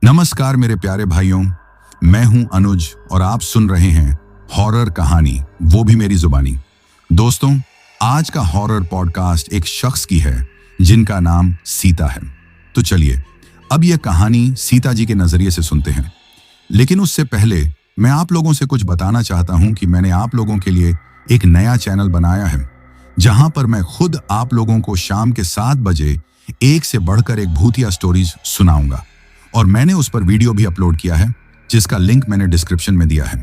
नमस्कार मेरे प्यारे भाइयों, मैं हूं अनुज और आप सुन रहे हैं हॉरर कहानी, वो भी मेरी जुबानी। दोस्तों, आज का हॉरर पॉडकास्ट एक शख्स की है जिनका नाम सीता है। तो चलिए अब यह कहानी सीता जी के नजरिए से सुनते हैं। लेकिन उससे पहले मैं आप लोगों से कुछ बताना चाहता हूं कि मैंने आप लोगों के लिए एक नया चैनल बनाया है, जहां पर मैं खुद आप लोगों को शाम के 7 बजे एक से बढ़कर एक भूतिया स्टोरीज सुनाऊंगा। और मैंने उस पर वीडियो भी अपलोड किया है, जिसका लिंक मैंने डिस्क्रिप्शन में दिया है।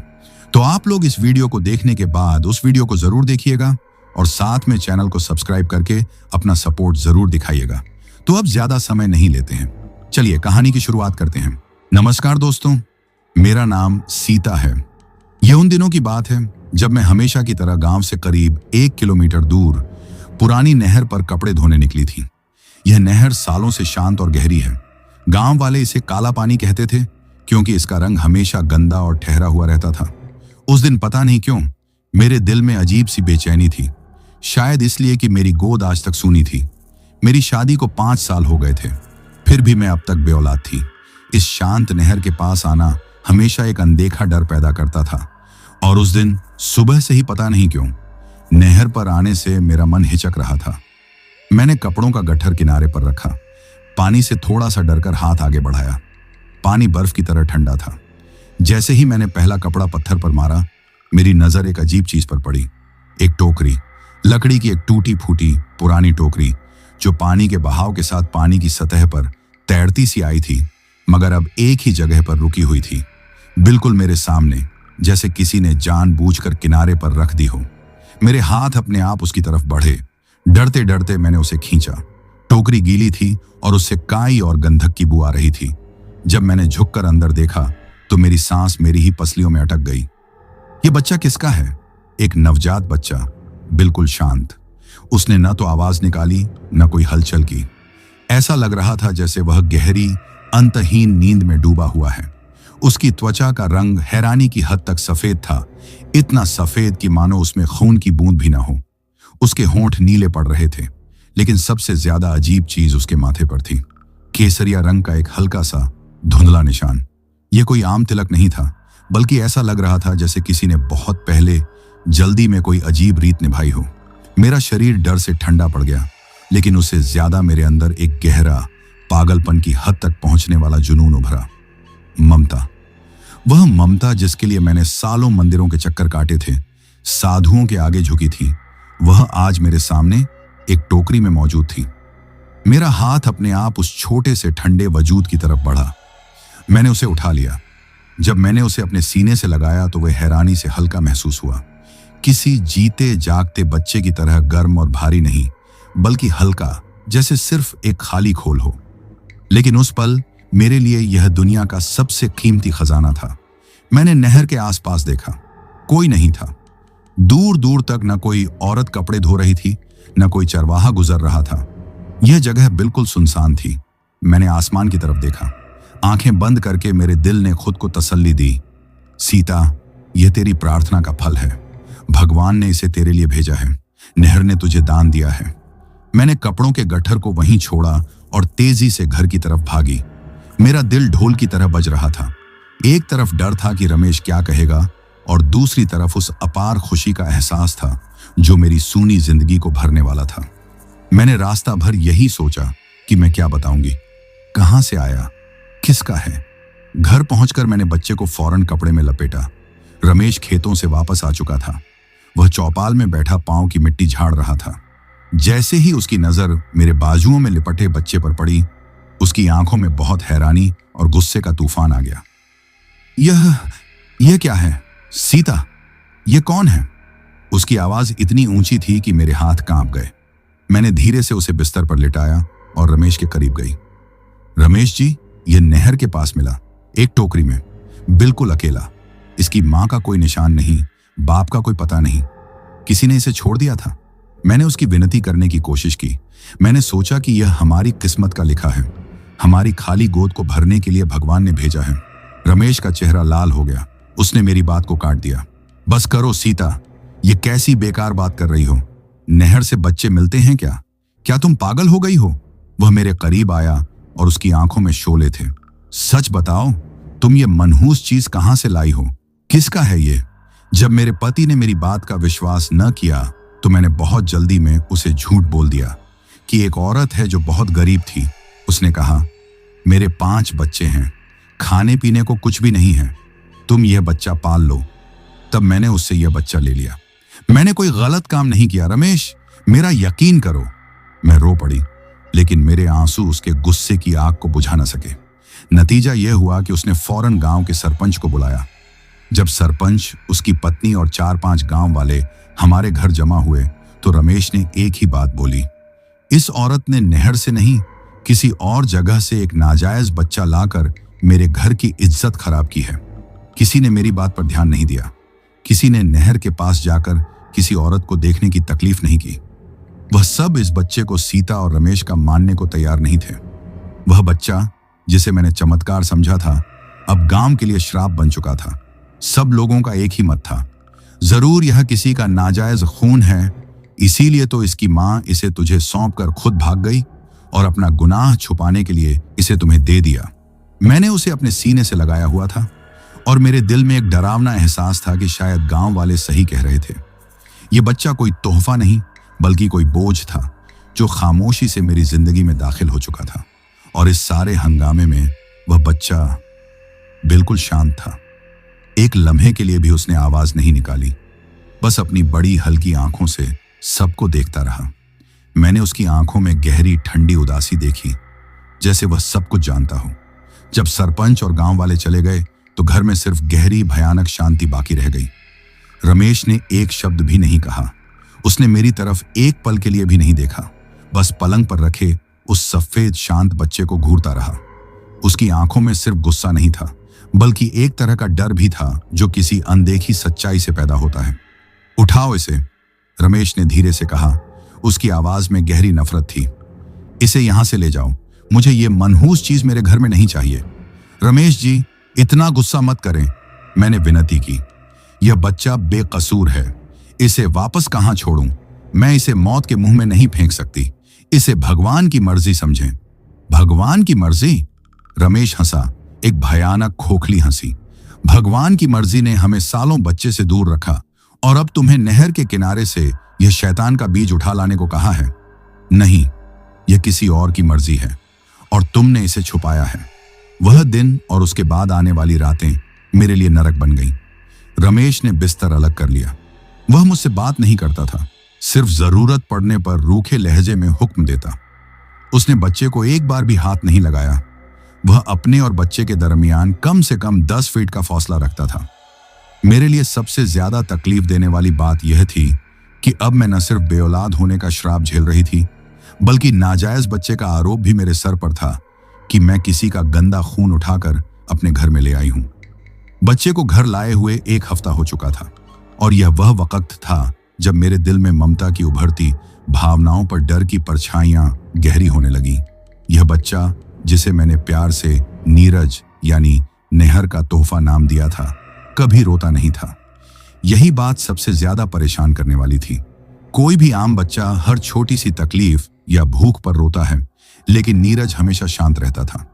तो आप लोग इस वीडियो को देखने के बाद उस वीडियो को जरूर देखिएगा और साथ में चैनल को सब्सक्राइब करके अपना सपोर्ट जरूर दिखाइएगा। तो अब ज्यादा समय नहीं लेते हैं, चलिए कहानी की शुरुआत करते हैं। नमस्कार दोस्तों, मेरा नाम सीता है। यह उन दिनों की बात है जब मैं हमेशा की तरह गांव से करीब 1 किलोमीटर दूर पुरानी नहर पर कपड़े धोने निकली थी। यह नहर सालों से शांत और गहरी है। गांव वाले इसे काला पानी कहते थे, क्योंकि इसका रंग हमेशा गंदा और ठहरा हुआ रहता था। उस दिन पता नहीं क्यों मेरे दिल में अजीब सी बेचैनी थी। शायद इसलिए कि मेरी गोद आज तक सूनी थी। मेरी शादी को 5 साल हो गए थे, फिर भी मैं अब तक बेऔलाद थी। इस शांत नहर के पास आना हमेशा एक अनदेखा डर पैदा करता था। और उस दिन सुबह से ही पता नहीं क्यों नहर पर आने से मेरा मन हिचक रहा था। मैंने कपड़ों का गट्ठर किनारे पर रखा, पानी से थोड़ा सा डरकर हाथ आगे बढ़ाया। पानी बर्फ की तरह ठंडा था। जैसे ही मैंने पहला कपड़ा पत्थर पर मारा, मेरी नजर एक अजीब चीज पर पड़ी। एक टोकरी, लकड़ी की एक टूटी फूटी पुरानी टोकरी, जो पानी के बहाव के साथ पानी की सतह पर तैरती सी आई थी, मगर अब एक ही जगह पर रुकी हुई थी, बिल्कुल मेरे सामने, जैसे किसी ने जानबूझकर किनारे पर रख दी हो। मेरे हाथ अपने आप उसकी तरफ बढ़े। डरते डरते मैंने उसे खींचा। टोकरी गीली थी और उससे काई और गंधक की बू आ रही थी। जब मैंने झुककर अंदर देखा तो मेरी सांस मेरी ही पसलियों में अटक गई। ये बच्चा किसका है? एक नवजात बच्चा, बिल्कुल शांत। उसने न तो आवाज निकाली न कोई हलचल की। ऐसा लग रहा था जैसे वह गहरी अंतहीन नींद में डूबा हुआ है। उसकी त्वचा का रंग हैरानी की हद तक सफेद था, इतना सफेद कि मानो उसमें खून की बूंद भी न हो। उसके होंठ नीले पड़ रहे थे, लेकिन सबसे ज्यादा अजीब चीज उसके माथे पर थी, केसरिया रंग का एक हल्का सा धुंधला निशान। यह कोई आम तिलक नहीं था, बल्कि ऐसा लग रहा था जैसे किसी ने बहुत पहले जल्दी में कोई अजीब रीत निभाई हो। मेरा शरीर डर से ठंडा पड़ गया, लेकिन उससे ज्यादा मेरे अंदर एक गहरा पागलपन की हद तक पहुंचने वाला जुनून उभरा। ममता, वह ममता जिसके लिए मैंने सालों मंदिरों के चक्कर काटे थे, साधुओं के आगे झुकी थी, वह आज मेरे सामने एक टोकरी में मौजूद थी। मेरा हाथ अपने आप उस छोटे से ठंडे वजूद की तरफ बढ़ा। मैंने उसे उठा लिया। जब मैंने उसे अपने सीने से लगाया तो वह हैरानी से हल्का महसूस हुआ। किसी जीते जागते बच्चे की तरह गर्म और भारी नहीं, बल्कि हल्का, जैसे सिर्फ एक खाली खोल हो। लेकिन उस पल मेरे लिए यह दुनिया का सबसे कीमती खजाना था। मैंने नहर के आसपास देखा, कोई नहीं था। दूर दूर तक न कोई औरत कपड़े धो रही थी, न कोई चरवाहा गुजर रहा था। यह जगह बिल्कुल सुनसान थी। मैंने आसमान की तरफ देखा। आंखें बंद करके मेरे दिल ने खुद को तसल्ली दी। सीता, यह तेरी प्रार्थना का फल है। भगवान ने इसे तेरे लिए भेजा है। नहर ने तुझे दान दिया है। मैंने कपड़ों के गट्ठर को वहीं छोड़ा और तेजी से घर की तरफ भागी। मेरा दिल ढोल की तरह बज रहा था। एक तरफ डर था कि रमेश क्या कहेगा, और दूसरी तरफ उस अपार खुशी का एहसास था जो मेरी सूनी जिंदगी को भरने वाला था। मैंने रास्ता भर यही सोचा कि मैं क्या बताऊंगी, कहां से आया, किसका है। घर पहुंचकर मैंने बच्चे को फौरन कपड़े में लपेटा। रमेश खेतों से वापस आ चुका था। वह चौपाल में बैठा पांव की मिट्टी झाड़ रहा था। जैसे ही उसकी नजर मेरे बाजुओं में लिपटे बच्चे पर पड़ी, उसकी आंखों में बहुत हैरानी और गुस्से का तूफान आ गया। यह क्या है? सीता, यह कौन है? उसकी आवाज इतनी ऊंची थी कि मेरे हाथ कांप गए। मैंने धीरे से उसे बिस्तर पर लिटाया और रमेश के करीब गई। रमेश जी, यह नहर के पास मिला, एक टोकरी में, बिल्कुल अकेला। इसकी मां का कोई निशान नहीं, बाप का कोई पता नहीं। किसी ने इसे छोड़ दिया था। मैंने उसकी विनती करने की कोशिश की। मैंने सोचा कि यह हमारी किस्मत का लिखा है, हमारी खाली गोद को भरने के लिए भगवान ने भेजा है। रमेश का चेहरा लाल हो गया। उसने मेरी बात को काट दिया। बस करो सीता, ये कैसी बेकार बात कर रही हो? नहर से बच्चे मिलते हैं क्या? क्या तुम पागल हो गई हो? वह मेरे करीब आया और उसकी आंखों में शोले थे। सच बताओ, तुम ये मनहूस चीज कहां से लाई हो? किसका है ये? जब मेरे पति ने मेरी बात का विश्वास न किया तो मैंने बहुत जल्दी में उसे झूठ बोल दिया कि एक औरत है जो बहुत गरीब थी। उसने कहा, मेरे 5 बच्चे हैं, खाने पीने को कुछ भी नहीं है, तुम यह बच्चा पाल लो। तब मैंने उससे यह बच्चा ले लिया। मैंने कोई गलत काम नहीं किया रमेश, मेरा यकीन करो। मैं रो पड़ी, लेकिन मेरे आंसू उसके गुस्से की आग को बुझा न सके। नतीजा यह हुआ कि उसने फौरन गांव के सरपंच को बुलाया। जब सरपंच, उसकी पत्नी और 4-5 गांव वाले हमारे घर जमा हुए तो रमेश ने एक ही बात बोली, इस औरत ने नहर से नहीं, किसी और जगह से एक नाजायज बच्चा लाकर मेरे घर की इज्जत खराब की है। किसी ने मेरी बात पर ध्यान नहीं दिया। किसी ने नहर के पास जाकर किसी औरत को देखने की तकलीफ नहीं की। वह सब इस बच्चे को सीता और रमेश का मानने को तैयार नहीं थे। वह बच्चा, जिसे मैंने चमत्कार समझा था, अब गांव के लिए श्राप बन चुका था। सब लोगों का एक ही मत था, जरूर यह किसी का नाजायज खून है, इसीलिए तो इसकी मां इसे तुझे सौंप कर खुद भाग गई और अपना गुनाह छुपाने के लिए इसे तुम्हें दे दिया। मैंने उसे अपने सीने से लगाया हुआ था और मेरे दिल में एक डरावना एहसास था कि शायद गांव वाले सही कह रहे थे। यह बच्चा कोई तोहफा नहीं, बल्कि कोई बोझ था जो खामोशी से मेरी जिंदगी में दाखिल हो चुका था। और इस सारे हंगामे में वह बच्चा बिल्कुल शांत था। एक लम्हे के लिए भी उसने आवाज नहीं निकाली, बस अपनी बड़ी हल्की आंखों से सबको देखता रहा। मैंने उसकी आंखों में गहरी ठंडी उदासी देखी, जैसे वह सब कुछ जानता हो। जब सरपंच और गांव वाले चले गए तो घर में सिर्फ गहरी भयानक शांति बाकी रह गई। रमेश ने एक शब्द भी नहीं कहा। उसने मेरी तरफ एक पल के लिए भी नहीं देखा, बस पलंग पर रखे उस सफेद शांत बच्चे को घूरता रहा। उसकी आंखों में सिर्फ गुस्सा नहीं था, बल्कि एक तरह का डर भी था जो किसी अनदेखी सच्चाई से पैदा होता है। उठाओ इसे, रमेश ने धीरे से कहा। उसकी आवाज में गहरी नफरत थी। इसे यहां से ले जाओ, मुझे ये मनहूस चीज मेरे घर में नहीं चाहिए। रमेश जी, इतना गुस्सा मत करें, मैंने विनती की। यह बच्चा बेकसूर है, इसे वापस कहां छोड़ूं? मैं इसे मौत के मुंह में नहीं फेंक सकती। इसे भगवान की मर्जी समझें। भगवान की मर्जी? रमेश हंसा, एक भयानक खोखली हंसी। भगवान की मर्जी ने हमें सालों बच्चे से दूर रखा और अब तुम्हें नहर के किनारे से यह शैतान का बीज उठा लाने को कहा है? नहीं, यह किसी और की मर्जी है और तुमने इसे छुपाया है। वह दिन और उसके बाद आने वाली रातें मेरे लिए नरक बन गईं। रमेश ने बिस्तर अलग कर लिया। वह मुझसे बात नहीं करता था, सिर्फ जरूरत पड़ने पर रूखे लहजे में हुक्म देता। उसने बच्चे को एक बार भी हाथ नहीं लगाया। वह अपने और बच्चे के दरमियान कम से कम 10 फीट का फासला रखता था। मेरे लिए सबसे ज्यादा तकलीफ देने वाली बात यह थी कि अब मैं न सिर्फ बेऔलाद होने का श्राप झेल रही थी, बल्कि नाजायज बच्चे का आरोप भी मेरे सर पर था कि मैं किसी का गंदा खून उठाकर अपने घर में ले आई हूं। बच्चे को घर लाए हुए 1 हफ्ता हो चुका था और यह वह वक्त था जब मेरे दिल में ममता की उभरती भावनाओं पर डर की परछाइयां गहरी होने लगी। यह बच्चा, जिसे मैंने प्यार से नीरज यानी नेहर का तोहफा नाम दिया था, कभी रोता नहीं था। यही बात सबसे ज्यादा परेशान करने वाली थी। कोई भी आम बच्चा हर छोटी सी तकलीफ या भूख पर रोता है, लेकिन नीरज हमेशा शांत रहता था।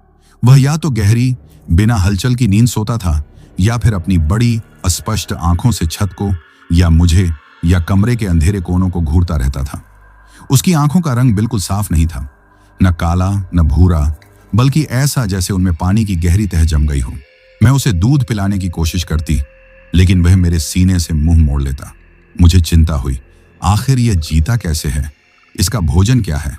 वह या तो गहरी बिना हलचल की नींद सोता था या फिर अपनी बड़ी अस्पष्ट आंखों से छत को या मुझे या कमरे के अंधेरे कोनों को घूरता रहता था। उसकी आंखों का रंग बिल्कुल साफ नहीं था, न काला न भूरा, बल्कि ऐसा जैसे उनमें पानी की गहरी तह जम गई हो। मैं उसे दूध पिलाने की कोशिश करती, लेकिन वह मेरे सीने से मुंह मोड़ लेता। मुझे चिंता हुई, आखिर यह जीता कैसे है? इसका भोजन क्या है?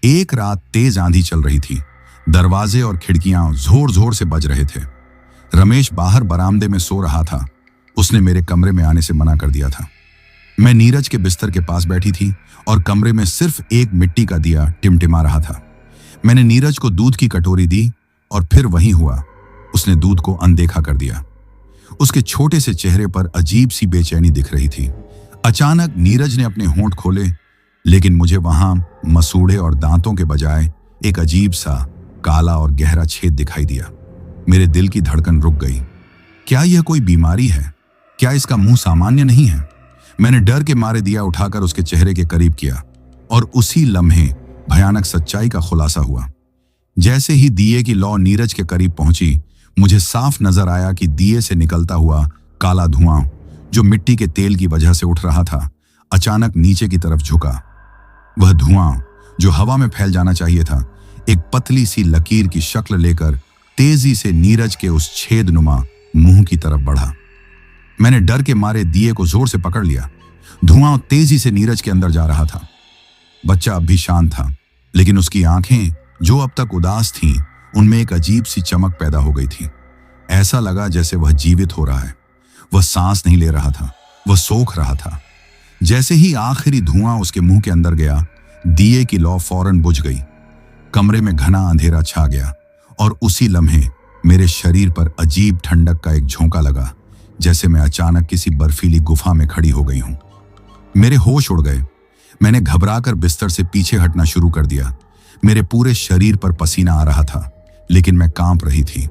एक रात तेज आंधी चल रही थी। दरवाजे और खिड़कियां जोर जोर से बज रहे थे। रमेश बाहर बरामदे में सो रहा था। उसने मेरे कमरे में आने से मना कर दिया था। मैं नीरज के बिस्तर के पास बैठी थी और कमरे में सिर्फ एक मिट्टी का दिया टिमटिमा रहा था। मैंने नीरज को दूध की कटोरी दी और फिर वही हुआ, उसने दूध को अनदेखा कर दिया। उसके छोटे से चेहरे पर अजीब सी बेचैनी दिख रही थी। अचानक नीरज ने अपने होंठ खोले, लेकिन मुझे वहां मसूड़े और दांतों के बजाय एक अजीब सा काला और गहरा छेद दिखाई दिया। मेरे दिल की धड़कन रुक गई। क्या यह कोई बीमारी है? क्या इसका मुंह सामान्य नहीं है? मैंने डर के मारे दिया उठाकर उसके चेहरे के करीब किया और उसी लम्हे भयानक सच्चाई का खुलासा हुआ। जैसे ही दिए की लौ नीरज के करीब पहुंची, मुझे साफ नजर आया कि दिए से निकलता हुआ काला धुआं, जो मिट्टी के तेल की वजह से उठ रहा था, अचानक नीचे की तरफ झुका। वह धुआं, जो हवा में फैल जाना चाहिए था, एक पतली सी लकीर की शक्ल लेकर तेजी से नीरज के उस छेदनुमा मुंह की तरफ बढ़ा। मैंने डर के मारे दिए को जोर से पकड़ लिया। धुआं तेजी से नीरज के अंदर जा रहा था। बच्चा अब भी शांत था, लेकिन उसकी आंखें, जो अब तक उदास थीं, उनमें एक अजीब सी चमक पैदा हो गई थी। ऐसा लगा जैसे वह जीवित हो रहा है। वह सांस नहीं ले रहा था, वह सोख रहा था। जैसे ही आखिरी धुआं उसके मुंह के अंदर गया, दिए की लौ फौरन बुझ गई। कमरे में घना अंधेरा छा गया और उसी लम्हे मेरे शरीर पर अजीब ठंडक का एक झोंका लगा, जैसे मैं अचानक किसी बर्फीली गुफा में खड़ी हो गई हूं। मेरे होश उड़ गए। मैंने घबराकर बिस्तर से पीछे हटना शुरू कर दिया। मेरे पूरे शरीर पर पसीना आ रहा था, लेकिन मैं कांप रही थी।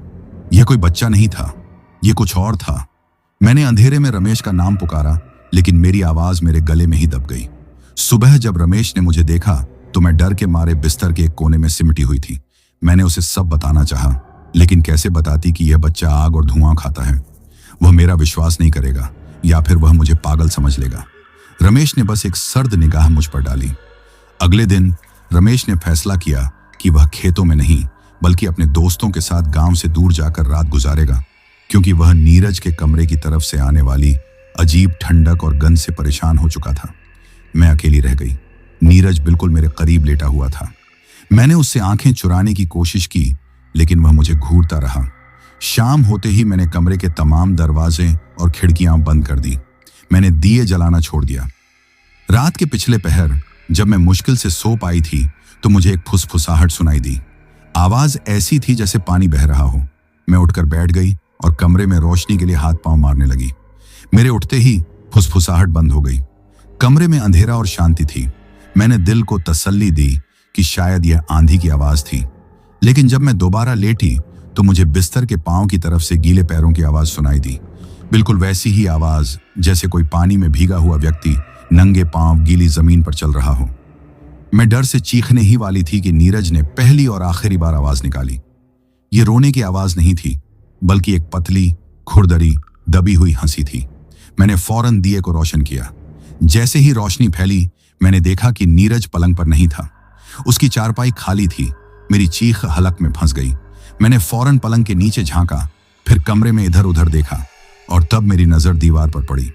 यह कोई बच्चा नहीं था, यह कुछ और था। मैंने अंधेरे में रमेश का नाम पुकारा, लेकिन मेरी आवाज मेरे गले में ही दब गई। सुबह जब रमेश ने मुझे देखा तो मैं डर के मारे बिस्तर के एक कोने में सिमटी हुई थी। मैंने उसे सब बताना चाहा, लेकिन कैसे बताती कि यह बच्चा आग और धुआं खाता है। वह मेरा विश्वास नहीं करेगा, या फिर वह मुझे पागल समझ लेगा। रमेश ने बस एक सर्द निगाह मुझ पर डाली। अगले दिन रमेश ने फैसला किया कि वह खेतों में नहीं, बल्कि अपने दोस्तों के साथ गांव से दूर जाकर रात गुजारेगा, क्योंकि वह नीरज के कमरे की तरफ से आने वाली अजीब ठंडक और गंध से परेशान हो चुका था। मैं अकेली रह गई। नीरज बिल्कुल मेरे करीब लेटा हुआ था। मैंने उससे आंखें चुराने की कोशिश की, लेकिन वह मुझे घूरता रहा। शाम होते ही मैंने कमरे के तमाम दरवाजे और खिड़कियां बंद कर दी। मैंने दिए जलाना छोड़ दिया। रात के पिछले पहर जब मैं मुश्किल से सो पाई थी, तो मुझे एक फुसफुसाहट सुनाई दी। आवाज ऐसी थी जैसे पानी बह रहा हो। मैं उठकर बैठ गई और कमरे में रोशनी के लिए हाथ पांव मारने लगी। मेरे उठते ही फुसफुसाहट बंद हो गई। कमरे में अंधेरा और शांति थी। मैंने दिल को तसल्ली दी कि शायद यह आंधी की आवाज थी, लेकिन जब मैं दोबारा लेटी तो मुझे बिस्तर के पांव की तरफ से गीले पैरों की आवाज सुनाई दी। बिल्कुल वैसी ही आवाज जैसे कोई पानी में भीगा हुआ व्यक्ति नंगे पांव गीली जमीन पर चल रहा हो। मैं डर से चीखने ही वाली थी कि नीरज ने पहली और आखिरी बार आवाज निकाली। ये रोने की आवाज नहीं थी, बल्कि एक पतली, खुरदरी, दबी हुई हंसी थी। मैंने फौरन दिए को रोशन किया। जैसे ही रोशनी फैली, मैंने देखा कि नीरज पलंग पर नहीं था। उसकी चारपाई खाली थी। मेरी चीख हलक में फंस गई। मैंने फौरन पलंग के नीचे झांका, फिर कमरे में इधर उधर देखा, और तब मेरी नजर दीवार पर पड़ी।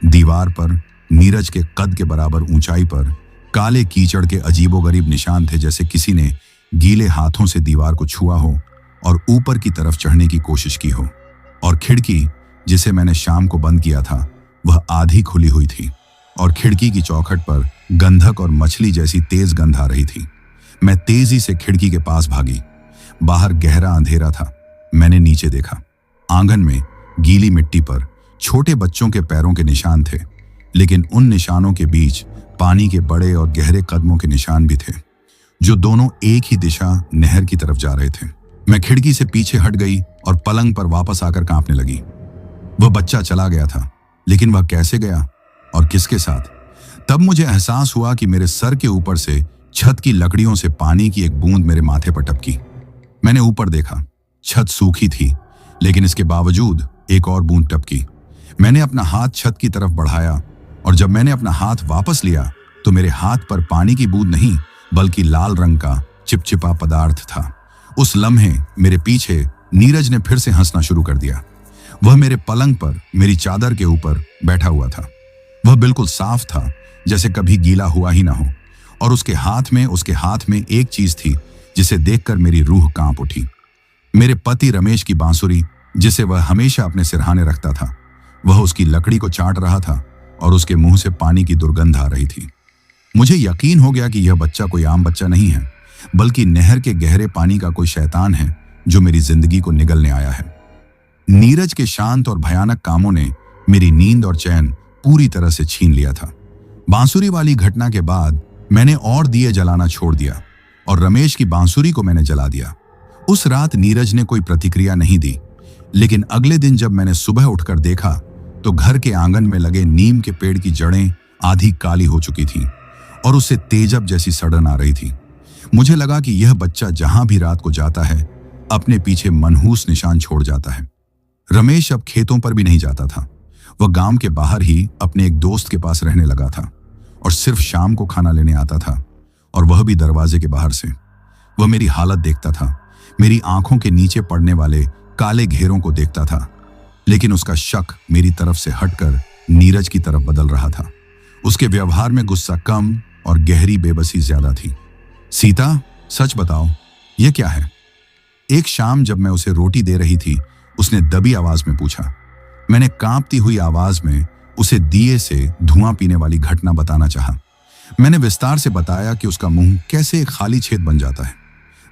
दीवार पर नीरज के कद के बराबर ऊंचाई पर काले कीचड़ के अजीबोगरीब निशान थे, जैसे किसी ने गीले हाथों से दीवार को छुआ हो और ऊपर की तरफ चढ़ने की कोशिश की हो। और खिड़की, जिसे मैंने शाम को बंद किया था, वह आधी खुली हुई थी, और खिड़की की चौखट पर गंधक और मछली जैसी तेज गंध आ रही थी। मैं तेजी से खिड़की के पास भागी। बाहर गहरा अंधेरा था। मैंने नीचे देखा। आंगन में गीली मिट्टी पर छोटे बच्चों के पैरों के निशान थे, लेकिन उन निशानों के बीच पानी के बड़े और गहरे कदमों के निशान भी थे, जो दोनों एक ही दिशा, नहर की तरफ जा रहे थे। मैं खिड़की से पीछे हट गई और पलंग पर वापस आकर कांपने लगी। वह बच्चा चला गया था, लेकिन वह कैसे गया और किसके साथ? तब मुझे एहसास हुआ कि मेरे सर के ऊपर से छत की लकड़ियों से पानी की एक बूंद मेरे माथे पर टपकी। मैंने ऊपर देखा। छत सूखी थी, लेकिन इसके बावजूद एक और बूंद टपकी। मैंने अपना हाथ छत की तरफ बढ़ाया, और जब मैंने अपना हाथ वापस लिया तो मेरे हाथ पर पानी की बूंद नहीं, बल्कि लाल रंग का चिपचिपा पदार्थ था। उस लम्हे मेरे पीछे नीरज ने फिर से हंसना शुरू कर दिया। वह मेरे पलंग पर मेरी चादर के ऊपर बैठा हुआ था। वह बिल्कुल साफ था, जैसे कभी गीला हुआ ही ना हो, और उसके हाथ में एक चीज थी जिसे देखकर मेरी रूह कांप उठी। मेरे पति रमेश की बांसुरी, जिसे वह हमेशा अपने सिरहाने रखता था। वह उसकी लकड़ी को चाट रहा था, और उसके मुंह से पानी की दुर्गंध आ रही थी। मुझे यकीन हो गया कि यह बच्चा कोई आम बच्चा नहीं है, बल्कि नहर के गहरे पानी का कोई शैतान है, जो मेरी जिंदगी को निगलने आया है। नीरज के शांत और भयानक कामों ने मेरी नींद और चैन पूरी तरह से छीन लिया था। बांसुरी वाली घटना के बाद मैंने और दिए जलाना छोड़ दिया, और रमेश की बांसुरी को मैंने जला दिया। उस रात नीरज ने कोई प्रतिक्रिया नहीं दी, लेकिन अगले दिन जब मैंने सुबह उठकर देखा तो घर के आंगन में लगे नीम के पेड़ की जड़ें आधी काली हो चुकी थीं, और उससे तेजब जैसी सड़न आ रही थी। मुझे लगा कि यह बच्चा जहां भी रात को जाता है अपने पीछे मनहूस निशान छोड़ जाता है। रमेश अब खेतों पर भी नहीं जाता था। वह गांव के बाहर ही अपने एक दोस्त के पास रहने लगा था और सिर्फ शाम को खाना लेने आता था, और वह भी दरवाजे के बाहर से। वह मेरी हालत देखता था, मेरी आंखों के नीचे पड़ने वाले काले घेरों को देखता था, लेकिन उसका शक मेरी तरफ से हटकर नीरज की तरफ बदल रहा था। उसके व्यवहार में गुस्सा कम और गहरी बेबसी ज्यादा थी। सीता, सच बताओ, यह क्या है? एक शाम जब मैं उसे रोटी दे रही थी, उसने दबी आवाज में पूछा। मैंने कांपती हुई आवाज में उसे दिए से धुआं पीने वाली घटना बताना चाहा। मैंने विस्तार से बताया कि उसका मुंह कैसे एक खाली छेद बन जाता है।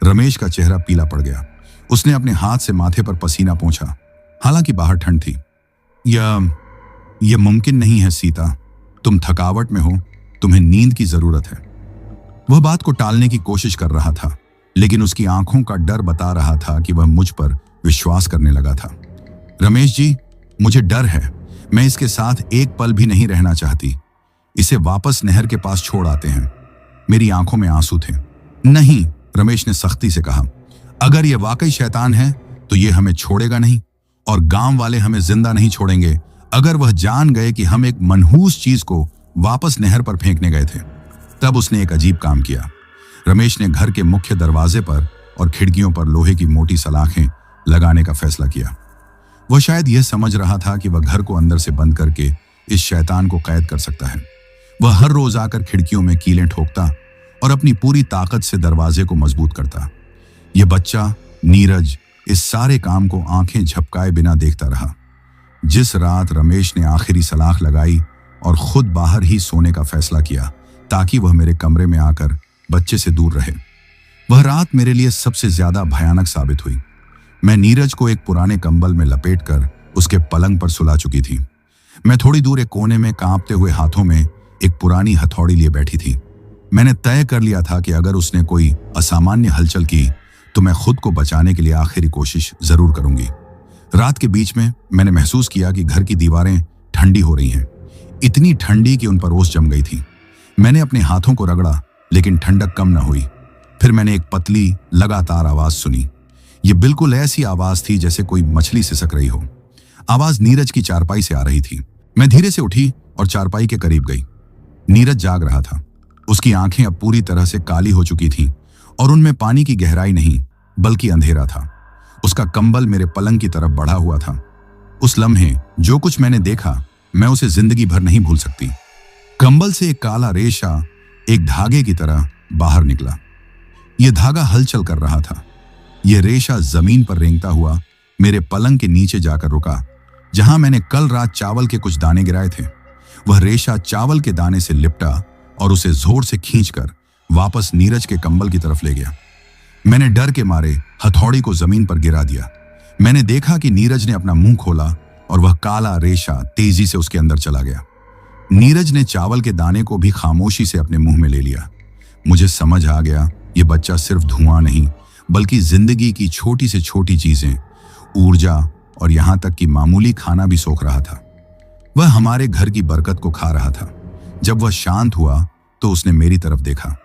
रमेश का चेहरा पीला पड़ गया। उसने अपने हाथ से माथे पर पसीना पोंछा, हालांकि बाहर ठंड थी। यह मुमकिन नहीं है सीता, तुम थकावट में हो, तुम्हें नींद की जरूरत है। वह बात को टालने की कोशिश कर रहा था, लेकिन उसकी आंखों का डर बता रहा था कि वह मुझ पर विश्वास करने लगा था। रमेश जी, मुझे डर है, मैं इसके साथ एक पल भी नहीं रहना चाहती। इसे वापस नहर के पास छोड़ आते हैं। मेरी आंखों में आंसू थे। नहीं, रमेश ने सख्ती से कहा, अगर यह वाकई शैतान है तो यह हमें छोड़ेगा नहीं, और गांव वाले हमें जिंदा नहीं छोड़ेंगे अगर वह जान गए कि हम एक मनहूस चीज को वापस नहर पर फेंकने गए थे। तब उसने एक अजीब काम किया। रमेश ने घर के मुख्य दरवाजे पर और खिड़कियों पर लोहे की मोटी सलाखें लगाने का फैसला किया। वह शायद यह समझ रहा था कि वह घर को अंदर से बंद करके इस शैतान को कैद कर सकता है। वह हर रोज आकर खिड़कियों में कीलें ठोकता और अपनी पूरी ताकत से दरवाजे को मजबूत करता। यह बच्चा नीरज इस सारे काम को आंखें झपकाए बिना देखता रहा। जिस रात रमेश ने आखिरी सलाख लगाई और खुद बाहर ही सोने का फैसला किया ताकि वह मेरे कमरे में आकर बच्चे से दूर रहे, वह रात मेरे लिए सबसे ज्यादा भयानक साबित हुई। मैं नीरज को एक पुराने कंबल में लपेटकर उसके पलंग पर सुला चुकी थी। मैं थोड़ी दूर एक कोने में कांपते हुए हाथों में एक पुरानी हथौड़ी लिए बैठी थी। मैंने तय कर लिया था कि अगर उसने कोई असामान्य हलचल की तो मैं खुद को बचाने के लिए आखिरी कोशिश जरूर करूंगी। रात के बीच में मैंने महसूस किया कि घर की दीवारें ठंडी हो रही हैं, इतनी ठंडी कि उन पर ओस जम गई थी। मैंने अपने हाथों को रगड़ा, लेकिन ठंडक कम न हुई। फिर मैंने एक पतली लगातार आवाज सुनी। यह बिल्कुल ऐसी आवाज थी जैसे कोई मछली सिसक रही हो। आवाज नीरज की चारपाई से आ रही थी। मैं धीरे से उठी और चारपाई के करीब गई। नीरज जाग रहा था। उसकी आंखें अब पूरी तरह से काली हो चुकी थीं और उनमें पानी की गहराई नहीं बल्कि अंधेरा था। उसका कंबल मेरे पलंग की तरफ बढ़ा हुआ था। उस लम्हे जो कुछ मैंने देखा, मैं उसे जिंदगी भर नहीं भूल सकती। कंबल से एक काला रेशा एक धागे की तरह बाहर निकला। यह धागा हलचल कर रहा था। यह रेशा जमीन पर रेंगता हुआ मेरे पलंग के नीचे जाकर रुका, जहां मैंने कल रात चावल के कुछ दाने गिराए थे। वह रेशा चावल के दाने से लिपटा और उसे जोर से खींचकर वापस नीरज के कंबल की तरफ ले गया। मैंने डर के मारे हथौड़ी को जमीन पर गिरा दिया। मैंने देखा कि नीरज ने अपना मुंह खोला और वह काला रेशा तेजी से उसके अंदर चला गया। नीरज ने चावल के दाने को भी खामोशी से अपने मुंह में ले लिया। मुझे समझ आ गया, यह बच्चा सिर्फ धुआं नहीं बल्कि जिंदगी की छोटी से छोटी चीजें, ऊर्जा और यहां तक कि मामूली खाना भी सोख रहा था। वह हमारे घर की बरकत को खा रहा था। जब वह शांत हुआ तो उसने मेरी तरफ देखा।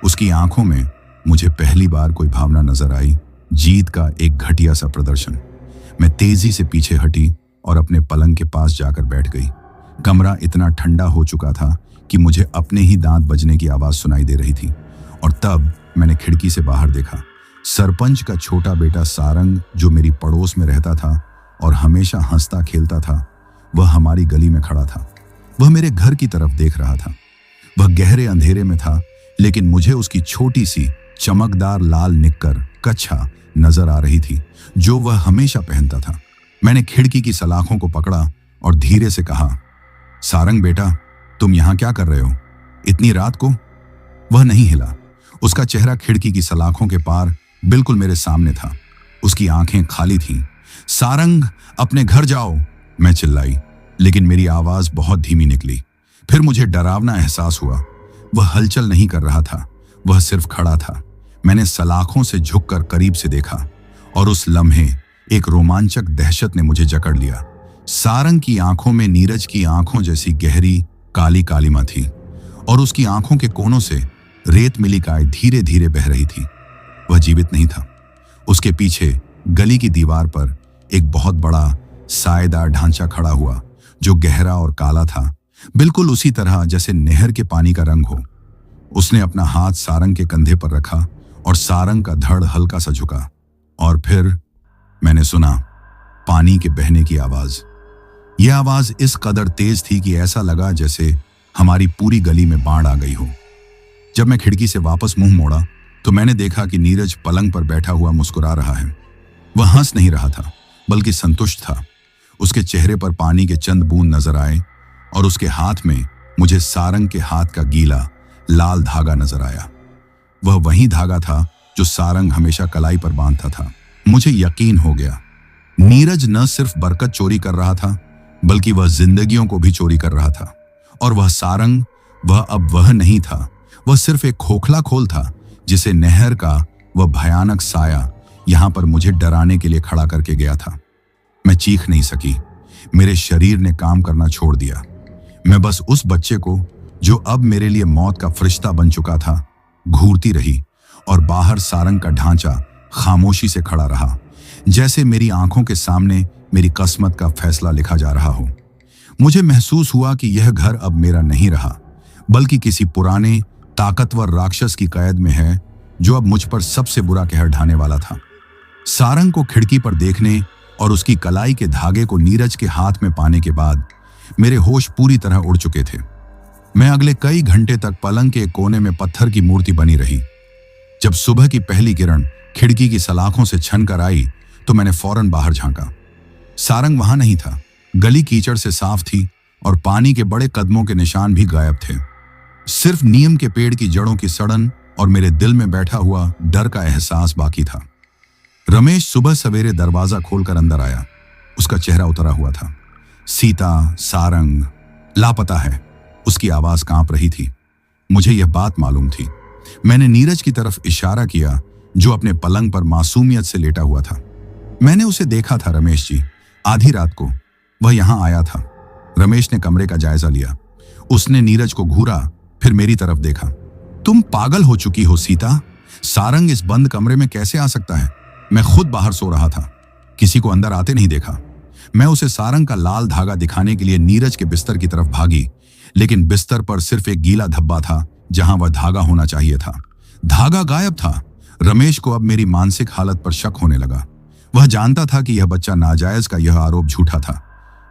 उसकी आंखों में मुझे पहली बार कोई भावना नजर आई, जीत का एक घटिया सा प्रदर्शन। मैं तेजी से पीछे हटी और अपने पलंग के पास जाकर बैठ गई। कमरा इतना ठंडा हो चुका था कि मुझे अपने ही दांत बजने की आवाज सुनाई दे रही थी। और तब मैंने खिड़की से बाहर देखा। सरपंच का छोटा बेटा सारंग, जो मेरी पड़ोस में रहता था और हमेशा हंसता खेलता था, वह हमारी गली में खड़ा था। वह मेरे घर की तरफ देख रहा था। वह गहरे अंधेरे में था, लेकिन मुझे उसकी छोटी सी चमकदार लाल निक्कर कच्छा नजर आ रही थी, जो वह हमेशा पहनता था। मैंने खिड़की की सलाखों को पकड़ा और धीरे से कहा, सारंग बेटा, तुम यहां क्या कर रहे हो इतनी रात को? वह नहीं हिला। उसका चेहरा खिड़की की सलाखों के पार बिल्कुल मेरे सामने था। उसकी आंखें खाली थीं। सारंग, अपने घर जाओ, मैं चिल्लाई, लेकिन मेरी आवाज बहुत धीमी निकली। फिर मुझे डरावना एहसास हुआ। वह हलचल नहीं कर रहा था, वह सिर्फ खड़ा था। मैंने सलाखों से झुककर करीब से देखा और उस लम्हे एक रोमांचक दहशत ने मुझे जकड़ लिया। सारंग की आंखों में नीरज की आंखों जैसी गहरी काली कालिमा थी और उसकी आंखों के कोनों से रेत मिली गाय धीरे धीरे बह रही थी। वह जीवित नहीं था। उसके पीछे गली की दीवार पर एक बहुत बड़ा सायेदार ढांचा खड़ा हुआ, जो गहरा और काला था, बिल्कुल उसी तरह जैसे नहर के पानी का रंग हो। उसने अपना हाथ सारंग के कंधे पर रखा और सारंग का धड़ हल्का सा झुका, और फिर मैंने सुना पानी के बहने की आवाज। यह आवाज इस कदर तेज थी कि ऐसा लगा जैसे हमारी पूरी गली में बाढ़ आ गई हो। जब मैं खिड़की से वापस मुंह मोड़ा तो मैंने देखा कि नीरज पलंग पर बैठा हुआ मुस्कुरा रहा है। वह हंस नहीं रहा था, बल्कि संतुष्ट था। उसके चेहरे पर पानी के चंद बूंद नजर आए और उसके हाथ में मुझे सारंग के हाथ का गीला लाल धागा नजर आया। वह वही धागा था जो सारंग हमेशा कलाई पर बांधता था। मुझे यकीन हो गया, नीरज न सिर्फ बरकत चोरी कर रहा था, बल्कि वह जिंदगियों को भी चोरी कर रहा था। और वह सारंग, वह अब वह नहीं था। वह सिर्फ एक खोखला खोल था जिसे नहर का वह भयानक साया यहां पर मुझे डराने के लिए खड़ा करके गया था। मैं चीख नहीं सकी। मेरे शरीर ने काम करना छोड़ दिया। मैं बस उस बच्चे को, जो अब मेरे लिए मौत का फरिश्ता बन चुका था, घूरती रही। और बाहर सारंग का ढांचा खामोशी से खड़ा रहा, जैसे मेरी आंखों के सामने मेरी किस्मत का फैसला लिखा जा रहा हो। मुझे महसूस हुआ कि यह घर अब मेरा नहीं रहा, बल्कि किसी पुराने ताकतवर राक्षस की कैद में है, जो अब मुझ पर सबसे बुरा कहर ढाने वाला था। सारंग को खिड़की पर देखने और उसकी कलाई के धागे को नीरज के हाथ में पाने के बाद मेरे होश पूरी तरह उड़ चुके थे। मैं अगले कई घंटे तक पलंग के कोने में पत्थर की मूर्ति बनी रही। जब सुबह की पहली किरण खिड़की की सलाखों से छनकर आई तो मैंने फौरन बाहर झांका। सारंग वहां नहीं था। गली कीचड़ से साफ थी और पानी के बड़े कदमों के निशान भी गायब थे। सिर्फ नीम के पेड़ की जड़ों की सड़न और मेरे दिल में बैठा हुआ डर का एहसास बाकी था। रमेश सुबह सवेरे दरवाजा खोलकर अंदर आया। उसका चेहरा उतरा हुआ था। सीता, सारंग लापता है। उसकी आवाज कांप रही थी। मुझे यह बात मालूम थी। मैंने नीरज की तरफ इशारा किया, जो अपने पलंग पर मासूमियत से लेटा हुआ था। मैंने उसे देखा था रमेश जी, आधी रात को वह यहां आया था। रमेश ने कमरे का जायजा लिया। उसने नीरज को घूरा, फिर मेरी तरफ देखा। तुम पागल हो चुकी हो सीता। सारंग इस बंद कमरे में कैसे आ सकता है? मैं खुद बाहर सो रहा था, किसी को अंदर आते नहीं देखा। मैं उसे सारंग का लाल धागा दिखाने के लिए नीरज के बिस्तर की तरफ भागी, लेकिन बिस्तर पर सिर्फ एक गीला धब्बा था जहां वह धागा होना चाहिए था। धागा गायब था। रमेश को अब मेरी मानसिक हालत पर शक होने लगा। वह जानता था कि यह बच्चा नाजायज का यह आरोप झूठा था,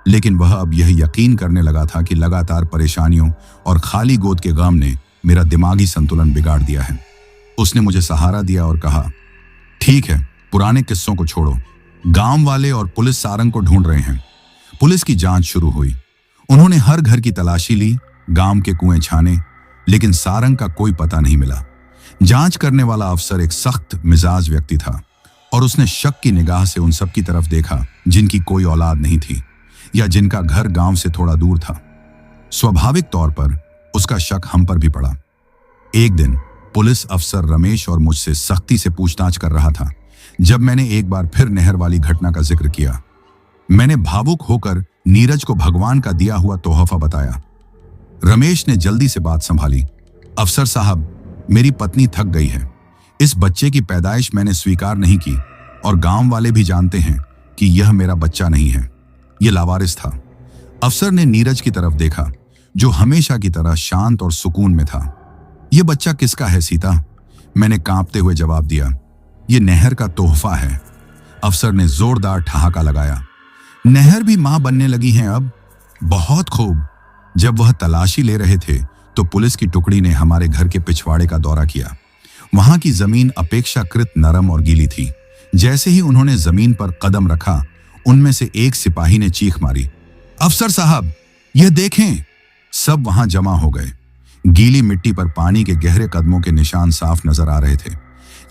लेकिन वह अब यह यकीन करने लगा था कि लगातार परेशानियों और खाली गोद के गम ने मेरा दिमागी संतुलन बिगाड़ दिया है। उसने मुझे सहारा दिया और कहा, ठीक है, पुराने किस्सों को छोड़ो। गांव वाले और पुलिस सारंग को ढूंढ रहे हैं। पुलिस की जांच शुरू हुई। उन्होंने हर घर की तलाशी ली, गांव के कुएं छाने, लेकिन सारंग का कोई पता नहीं मिला। जांच करने वाला अफसर एक सख्त मिजाज व्यक्ति था और उसने शक की निगाह से उन सब की तरफ देखा जिनकी कोई औलाद नहीं थी या जिनका घर गांव से थोड़ा दूर था। स्वाभाविक तौर पर उसका शक हम पर भी पड़ा। एक दिन पुलिस अफसर रमेश और मुझसे सख्ती से पूछताछ कर रहा था। जब मैंने एक बार फिर नहर वाली घटना का जिक्र किया, मैंने भावुक होकर नीरज को भगवान का दिया हुआ तोहफा बताया। रमेश ने जल्दी से बात संभाली। अफसर साहब, मेरी पत्नी थक गई है। इस बच्चे की पैदाइश मैंने स्वीकार नहीं की और गांव वाले भी जानते हैं कि यह मेरा बच्चा नहीं है, यह लावारिस था। अफसर ने नीरज की तरफ देखा, जो हमेशा की तरह शांत और सुकून में था। यह बच्चा किसका है सीता? मैंने कांपते हुए जवाब दिया, यह नहर का तोहफा है। अफसर ने जोरदार ठहाका लगाया। नहर भी मां बनने लगी हैं अब। बहुत खूब। जब वह तलाशी ले रहे थे तो पुलिस की टुकड़ी ने हमारे घर के पिछवाड़े का दौरा किया। वहां की जमीन अपेक्षाकृत नरम और गीली थी। जैसे ही उन्होंने जमीन पर कदम रखा, उनमें से एक सिपाही ने चीख मारी, अफसर साहब, यह देखें। सब वहां जमा हो गए। गीली मिट्टी पर पानी के गहरे कदमों के निशान साफ नजर आ रहे थे,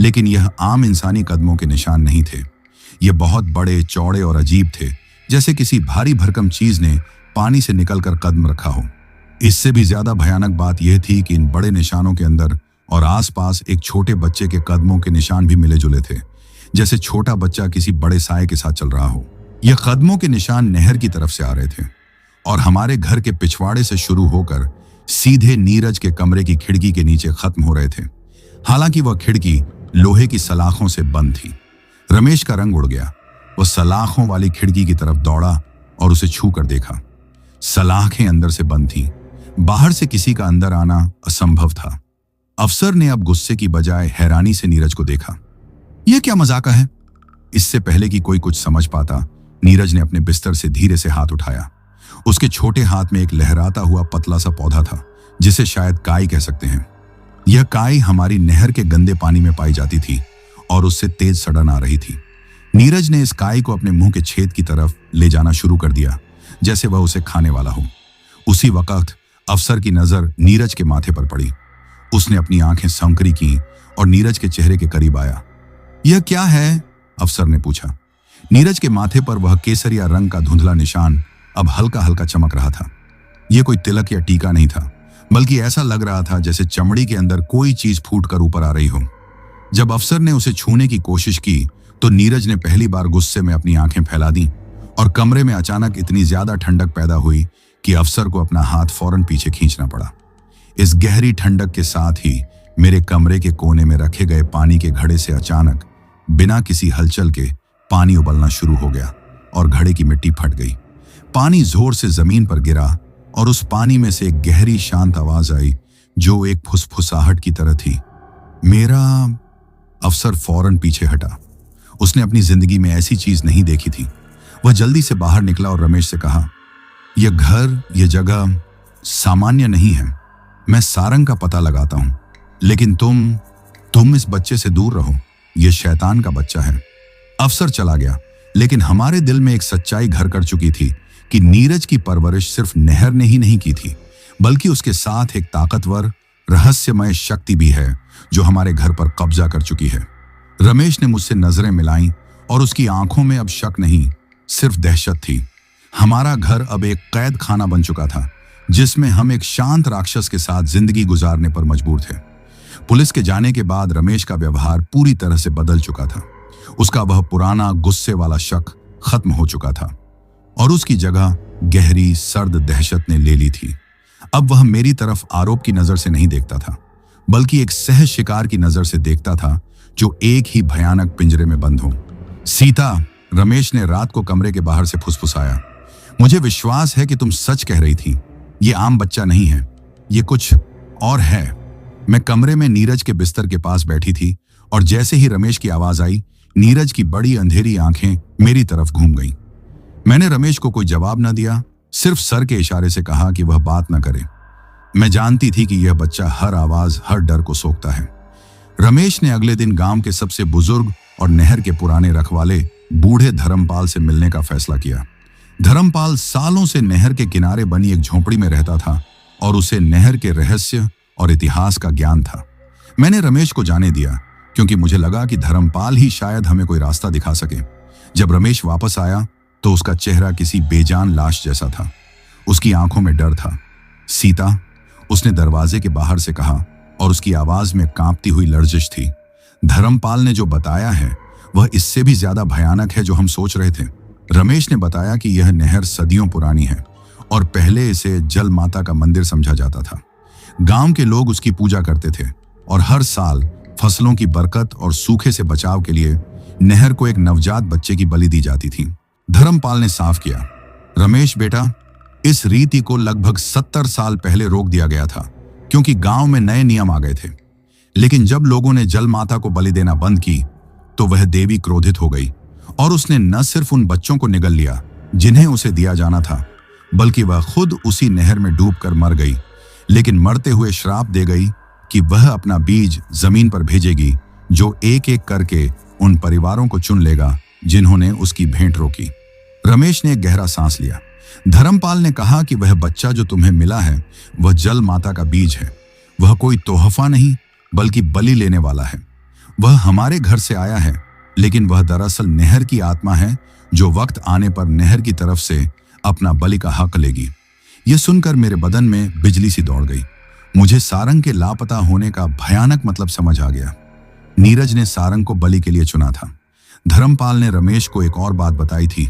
लेकिन यह आम इंसानी कदमों के निशान नहीं थे। ये बहुत बड़े, चौड़े और अजीब थे, जैसे किसी भारी भरकम चीज ने पानी से निकलकर कदम रखा हो। इससे भी ज्यादा भयानक बात यह थी कि इन बड़े निशानों के अंदर और आसपास एक छोटे बच्चे के कदमों के निशान भी मिले जुले थे, जैसे छोटा बच्चा किसी बड़े साए के साथ चल रहा हो। यह कदमों के निशान नहर की तरफ से आ रहे थे और हमारे घर के पिछवाड़े से शुरू होकर सीधे नीरज के कमरे की खिड़की के नीचे खत्म हो रहे थे। हालांकि वह खिड़की लोहे की सलाखों से बंद थी। रमेश का रंग उड़ गया। वह सलाखों वाली खिड़की की तरफ दौड़ा और उसे छू कर देखा। सलाखें अंदर से बंद थीं। बाहर से किसी का अंदर आना असंभव था। अफसर ने अब गुस्से की बजाय हैरानी से नीरज को देखा। यह क्या मजाक है? इससे पहले कि कोई कुछ समझ पाता, नीरज ने अपने बिस्तर से धीरे से हाथ उठाया। उसके छोटे हाथ में एक लहराता हुआ पतला सा पौधा था, जिसे शायद काई कह सकते हैं। यह काई हमारी नहर के गंदे पानी में पाई जाती थी और उससे तेज सड़न आ रही थी। नीरज ने इस काई को अपने मुंह के छेद की तरफ ले जाना शुरू कर दिया, जैसे वह उसे खाने वाला हो। उसी वक्त अफसर की नजर नीरज के माथे पर पड़ी। उसने अपनी आंखें संकरी की और नीरज के चेहरे के करीब आया। यह क्या है? अफसर ने पूछा। नीरज के माथे पर वह केसरिया रंग का धुंधला निशान अब हल्का हल्का चमक रहा था। यह कोई तिलक या टीका नहीं था, बल्कि ऐसा लग रहा था जैसे चमड़ी के अंदर कोई चीज फूट कर ऊपर आ रही हो। जब अफसर ने उसे छूने की कोशिश की तो नीरज ने पहली बार गुस्से में अपनी आंखें फैला दी और कमरे में अचानक इतनी ज्यादा ठंडक पैदा हुई कि अफसर को अपना हाथ फौरन पीछे खींचना पड़ा। इस गहरी ठंडक के साथ ही मेरे कमरे के कोने में रखे गए पानी के घड़े से अचानक बिना किसी हलचल के पानी उबलना शुरू हो गया और घड़े की मिट्टी फट गई। पानी जोर से जमीन पर गिरा और उस पानी में से एक गहरी शांत आवाज आई जो एक फुसफुसाहट की तरह थी। मेरा। अफसर फौरन पीछे हटा। उसने अपनी जिंदगी में ऐसी चीज नहीं देखी थी। वह जल्दी से बाहर निकला और रमेश से कहा, यह घर, यह जगह सामान्य नहीं है। मैं सारंग का पता लगाता हूं, लेकिन तुम इस बच्चे से दूर रहो। यह शैतान का बच्चा है। अफसर चला गया, लेकिन हमारे दिल में एक सच्चाई घर कर चुकी थी कि नीरज की परवरिश सिर्फ नहर ने ही नहीं की थी, बल्कि उसके साथ एक ताकतवर रहस्यमय शक्ति भी है जो हमारे घर पर कब्जा कर चुकी है। रमेश ने मुझसे नजरें मिलाईं और उसकी आंखों में अब शक नहीं, सिर्फ दहशत थी। हमारा घर अब एक कैद खाना बन चुका था, जिसमें हम एक शांत राक्षस के साथ जिंदगी गुजारने पर मजबूर थे। पुलिस के जाने के बाद रमेश का व्यवहार पूरी तरह से बदल चुका था। उसका वह पुराना गुस्से वाला शक खत्म हो चुका था और उसकी जगह गहरी सर्द दहशत ने ले ली थी। अब वह मेरी तरफ आरोप की नजर से नहीं देखता था, बल्कि एक सहज शिकार की नजर से देखता था जो एक ही भयानक पिंजरे में बंद हो। सीता, रमेश ने रात को कमरे के बाहर से फुसफुसाया, मुझे विश्वास है कि तुम सच कह रही थी। ये आम बच्चा नहीं है, ये कुछ और है। मैं कमरे में नीरज के बिस्तर के पास बैठी थी और जैसे ही रमेश की आवाज आई, नीरज की बड़ी अंधेरी आंखें मेरी तरफ घूम गईं। मैंने रमेश को कोई जवाब न दिया, सिर्फ सर के इशारे से कहा कि वह बात न करे। मैं जानती थी कि यह बच्चा हर आवाज, हर डर को सोखता है। रमेश ने अगले दिन गांव के सबसे बुजुर्ग और नहर के पुराने रखवाले बूढ़े धर्मपाल से मिलने का फैसला किया। धर्मपाल सालों से नहर के किनारे बनी एक झोपड़ी में रहता था और उसे नहर के रहस्य और इतिहास का ज्ञान था। मैंने रमेश को जाने दिया क्योंकि मुझे लगा कि धर्मपाल ही शायद हमें कोई रास्ता दिखा सके। जब रमेश वापस आया तो उसका चेहरा किसी बेजान लाश जैसा था। उसकी आंखों में डर था। सीता, उसने दरवाजे के बाहर से कहा और उसकी आवाज में कांपती हुई लर्जिश थी। धर्मपाल ने जो बताया है वह इससे भी ज्यादा भयानक है जो हम सोच रहे थे। रमेश ने बताया कि यह नहर सदियों पुरानी है और पहले इसे जल माता का मंदिर समझा जाता था। गांव के लोग उसकी पूजा करते थे और हर साल फसलों की बरकत और सूखे से बचाव के लिए नहर को एक नवजात बच्चे की बलि दी जाती थी। धर्मपाल ने साफ किया, रमेश बेटा, इस रीति को लगभग 70 साल पहले रोक दिया गया था क्योंकि गांव में नए नियम आ गए थे। लेकिन जब लोगों ने जल माता को बलि देना बंद की तो वह देवी क्रोधित हो गई और उसने न सिर्फ उन बच्चों को निगल लिया जिन्हें उसे दिया जाना था, बल्कि वह खुद उसी नहर में डूबकर मर गई। लेकिन मरते हुए श्राप दे गई कि वह अपना बीज जमीन पर भेजेगी जो एक एक करके उन परिवारों को चुन लेगा जिन्होंने उसकी भेंट रोकी। रमेश ने एक गहरा सांस लिया। धर्मपाल ने कहा कि वह बच्चा जो तुम्हें मिला है वह जल माता का बीज है। वह कोई तोहफा नहीं बल्कि बलि लेने वाला है। वह हमारे घर से आया है, लेकिन वह दरअसल नहर की आत्मा है जो वक्त आने पर नहर की तरफ से अपना बलि का हक लेगी। यह सुनकर मेरे बदन में बिजली सी दौड़ गई। मुझे सारंग के लापता होने का भयानक मतलब समझ आ गया। नीरज ने सारंग को बलि के लिए चुना था। धर्मपाल ने रमेश को एक और बात बताई थी,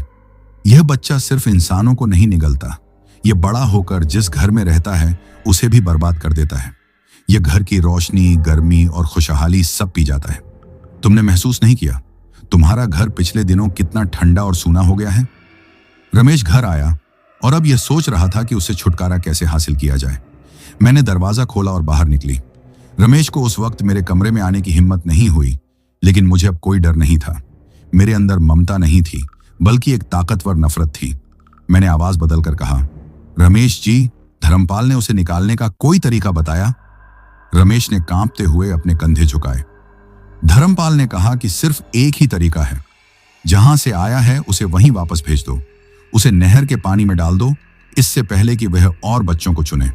यह बच्चा सिर्फ इंसानों को नहीं निगलता, ये बड़ा होकर जिस घर में रहता है उसे भी बर्बाद कर देता है। ये घर की रोशनी, गर्मी और खुशहाली सब पी जाता है। तुमने महसूस नहीं किया तुम्हारा घर पिछले दिनों कितना ठंडा और सूना हो गया है? रमेश घर आया और अब यह सोच रहा था कि उससे छुटकारा कैसे हासिल किया जाए। मैंने दरवाजा खोला और बाहर निकली। रमेश को उस वक्त मेरे कमरे में आने की हिम्मत नहीं हुई, लेकिन मुझे अब कोई डर नहीं था। मेरे अंदर ममता नहीं थी, बल्कि एक ताकतवर नफरत थी। मैंने आवाज बदलकर कहा, रमेश जी, धर्मपाल ने उसे निकालने का कोई तरीका बताया? रमेश ने कांपते हुए अपने कंधे झुकाए। धर्मपाल ने कहा कि सिर्फ एक ही तरीका है, जहां से आया है उसे वहीं वापस भेज दो, उसे नहर के पानी में डाल दो, इससे पहले कि वह और बच्चों को चुने।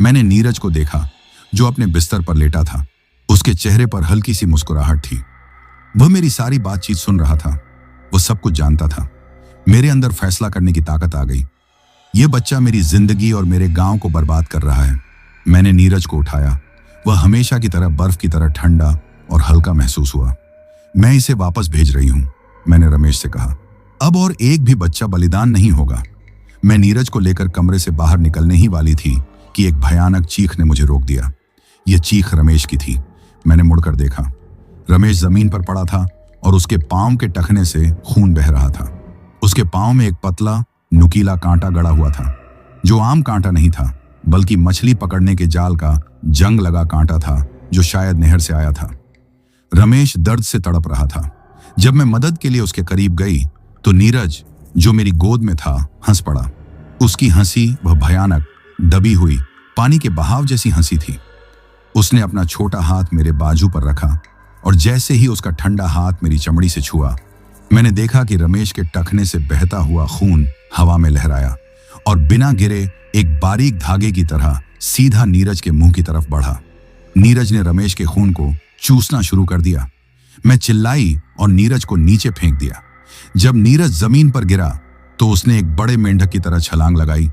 मैंने नीरज को देखा जो अपने बिस्तर पर लेटा था। उसके चेहरे पर हल्की सी मुस्कुराहट थी। वह मेरी सारी बातचीत सुन रहा था। वह सब कुछ जानता था। मेरे अंदर फैसला करने की ताकत आ गई। यह बच्चा मेरी जिंदगी और मेरे गांव को बर्बाद कर रहा है। मैंने नीरज को उठाया। वह हमेशा की तरह बर्फ की तरह ठंडा और हल्का महसूस हुआ। मैं इसे वापस भेज रही हूं, मैंने रमेश से कहा। अब और एक भी बच्चा बलिदान नहीं होगा। मैं नीरज को लेकर कमरे से बाहर निकलने ही वाली थी कि एक भयानक चीख ने मुझे रोक दिया। यह चीख रमेश की थी। मैंने मुड़कर देखा। रमेश जमीन पर पड़ा था और उसके पांव के टखने से खून बह रहा था। उसके पांव में एक पतला नुकीला कांटा गड़ा हुआ था, जो आम कांटा नहीं था, बल्कि मछली पकड़ने के जाल का जंग लगा कांटा था, जो शायद नहर से आया था। रमेश दर्द से तड़प रहा था। जब मैं मदद के लिए उसके करीब गई तो नीरज, जो मेरी गोद में था, हंस पड़ा। उसकी हंसी वह भयानक, दबी हुई, पानी के बहाव जैसी हंसी थी। उसने अपना छोटा हाथ मेरे बाजू पर रखा और जैसे ही उसका ठंडा हाथ मेरी चमड़ी से छुआ, मैंने देखा कि रमेश के टखने से बहता हुआ खून हवा में लहराया और बिना गिरे एक बारीक धागे की तरह सीधा नीरज के मुंह की तरफ बढ़ा। नीरज ने रमेश के खून को चूसना शुरू कर दिया। मैं चिल्लाई और नीरज को नीचे फेंक दिया। जब नीरज जमीन पर गिरा तो उसने एक बड़े मेंढक की तरह छलांग लगाई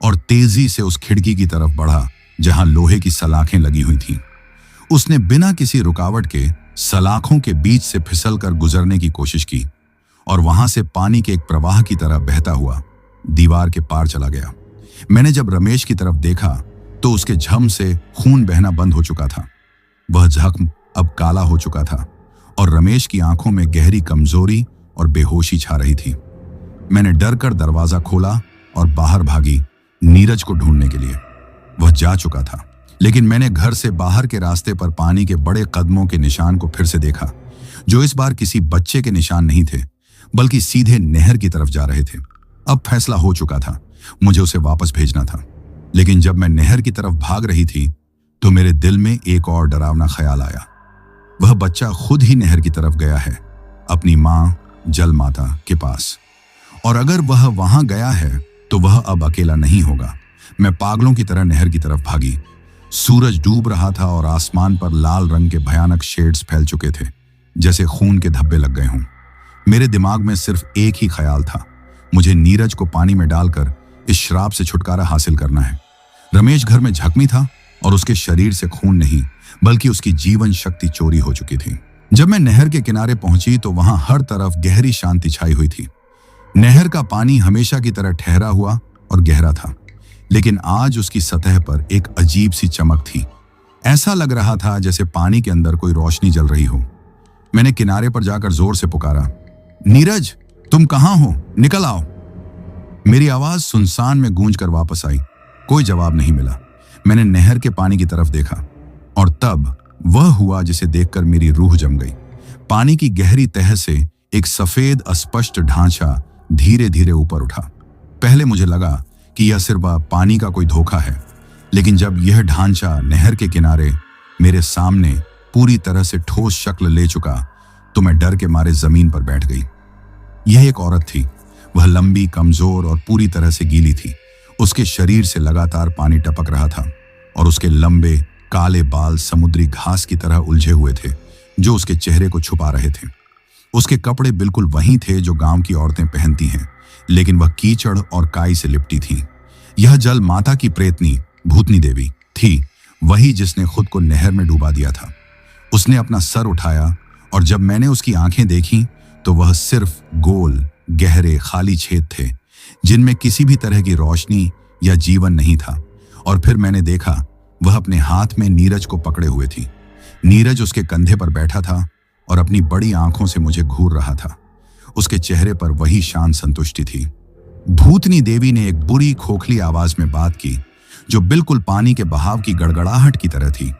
और तेजी से उस खिड़की की तरफ बढ़ा जहां लोहे की सलाखें लगी हुई थीं। उसने बिना किसी रुकावट के सलाखों के बीच से फिसलकर गुजरने की कोशिश की और वहां से पानी के एक प्रवाह की तरह बहता हुआ दीवार के पार चला गया। मैंने जब रमेश की तरफ देखा तो उसके झम से खून बहना बंद हो चुका था। वह जख्म अब काला हो चुका था और रमेश की आंखों में गहरी कमजोरी और बेहोशी छा रही थी। मैंने डर कर दरवाजा खोला और बाहर भागी नीरज को ढूंढने के लिए। वह जा चुका था, लेकिन मैंने घर से बाहर के रास्ते पर पानी के बड़े कदमों के निशान को फिर से देखा, जो इस बार किसी बच्चे के निशान नहीं थे, बल्कि सीधे नहर की तरफ जा रहे थे। अब फैसला हो चुका था, मुझे उसे वापस भेजना था। लेकिन जब मैं नहर की तरफ भाग रही थी तो मेरे दिल में एक और डरावना ख्याल आया। वह बच्चा खुद ही नहर की तरफ गया है, अपनी माँ जल माता के पास। और अगर वह वहां गया है तो वह अब अकेला नहीं होगा। मैं पागलों की तरह नहर की तरफ भागी। सूरज डूब रहा था और आसमान पर लाल रंग के भयानक शेड्स फैल चुके थे, जैसे खून के धब्बे लग गए हों। मेरे दिमाग में सिर्फ एक ही ख्याल था, मुझे नीरज को पानी में डालकर इस श्राप से छुटकारा हासिल करना है। रमेश घर में जख्मी था और उसके शरीर से खून नहीं, बल्कि उसकी जीवन शक्ति चोरी हो चुकी थी। जब मैं नहर के किनारे पहुंची तो वहां हर तरफ गहरी शांति छाई हुई थी। नहर का पानी हमेशा की तरह ठहरा हुआ और गहरा था, लेकिन आज उसकी सतह पर एक अजीब सी चमक थी। ऐसा लग रहा था जैसे पानी के अंदर कोई रोशनी जल रही हो। मैंने किनारे पर जाकर जोर से पुकारा, नीरज, तुम कहां हो? निकल आओ। मेरी आवाज सुनसान में गूंज कर वापस आई। कोई जवाब नहीं मिला। मैंने नहर के पानी की तरफ देखा और तब वह हुआ जिसे देखकर मेरी रूह जम गई। पानी की गहरी तह से एक सफेद अस्पष्ट ढांचा धीरे धीरे ऊपर उठा। पहले मुझे लगा कि यह सिर्फ पानी का कोई धोखा है, लेकिन जब यह ढांचा नहर के किनारे मेरे सामने पूरी तरह से ठोस शक्ल ले चुका तो मैं डर के मारे जमीन पर बैठ गई। यह एक औरत थी। वह लंबी, कमजोर और पूरी तरह से गीली थी। उसके शरीर से लगातार पानी टपक रहा था और उसके लंबे काले बाल समुद्री घास की तरह उलझे हुए थे, जो उसके चेहरे को छुपा रहे थे। उसके कपड़े बिल्कुल वही थे जो गांव की औरतें पहनती हैं, लेकिन वह कीचड़ और काई से लिपटी थी। यह जल माता की प्रेतनी भूतनी देवी थी, वही जिसने खुद को नहर में डुबा दिया था। उसने अपना सर उठाया और जब मैंने उसकी आंखें देखी तो वह सिर्फ गोल, गहरे, खाली छेद थे, जिनमें किसी भी तरह की रोशनी या जीवन नहीं था। और फिर मैंने देखा वह अपने हाथ में नीरज को पकड़े हुए थी। नीरज उसके कंधे पर बैठा था और अपनी बड़ी आंखों से मुझे घूर रहा था। उसके चेहरे पर वही शांत संतुष्टि थी। भूतनी देवी ने एक बुरी खोखली आवाज में बात की जो बिल्कुल पानी के बहाव की गड़गड़ाहट की तरह थी।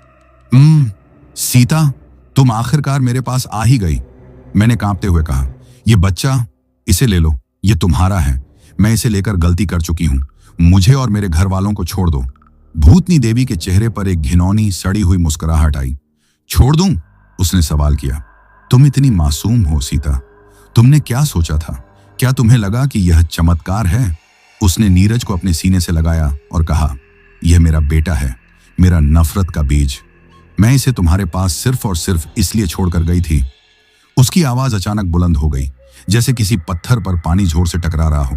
सीता, तुम आखिरकार मेरे पास आ ही गई, मैंने कांपते हुए कहा। यह बच्चा, इसे ले लो, यह तुम्हारा है। मैं इसे लेकर गलती कर चुकी हूं। मुझे और मेरे घर वालों को छोड़ दो। भूतनी देवी के चेहरे पर एक घिनौनी सड़ी हुई मुस्कुराहट आई। छोड़ दूं? उसने सवाल किया। तुम इतनी मासूम हो सीता, तुमने क्या सोचा था? क्या तुम्हें लगा कि यह चमत्कार है? उसने नीरज को अपने सीने से लगाया और कहा, यह मेरा बेटा है, मेरा नफरत का बीज। मैं इसे तुम्हारे पास सिर्फ और सिर्फ इसलिए छोड़कर गई थी। उसकी आवाज अचानक बुलंद हो गई, जैसे किसी पत्थर पर पानी जोर से टकरा रहा हो।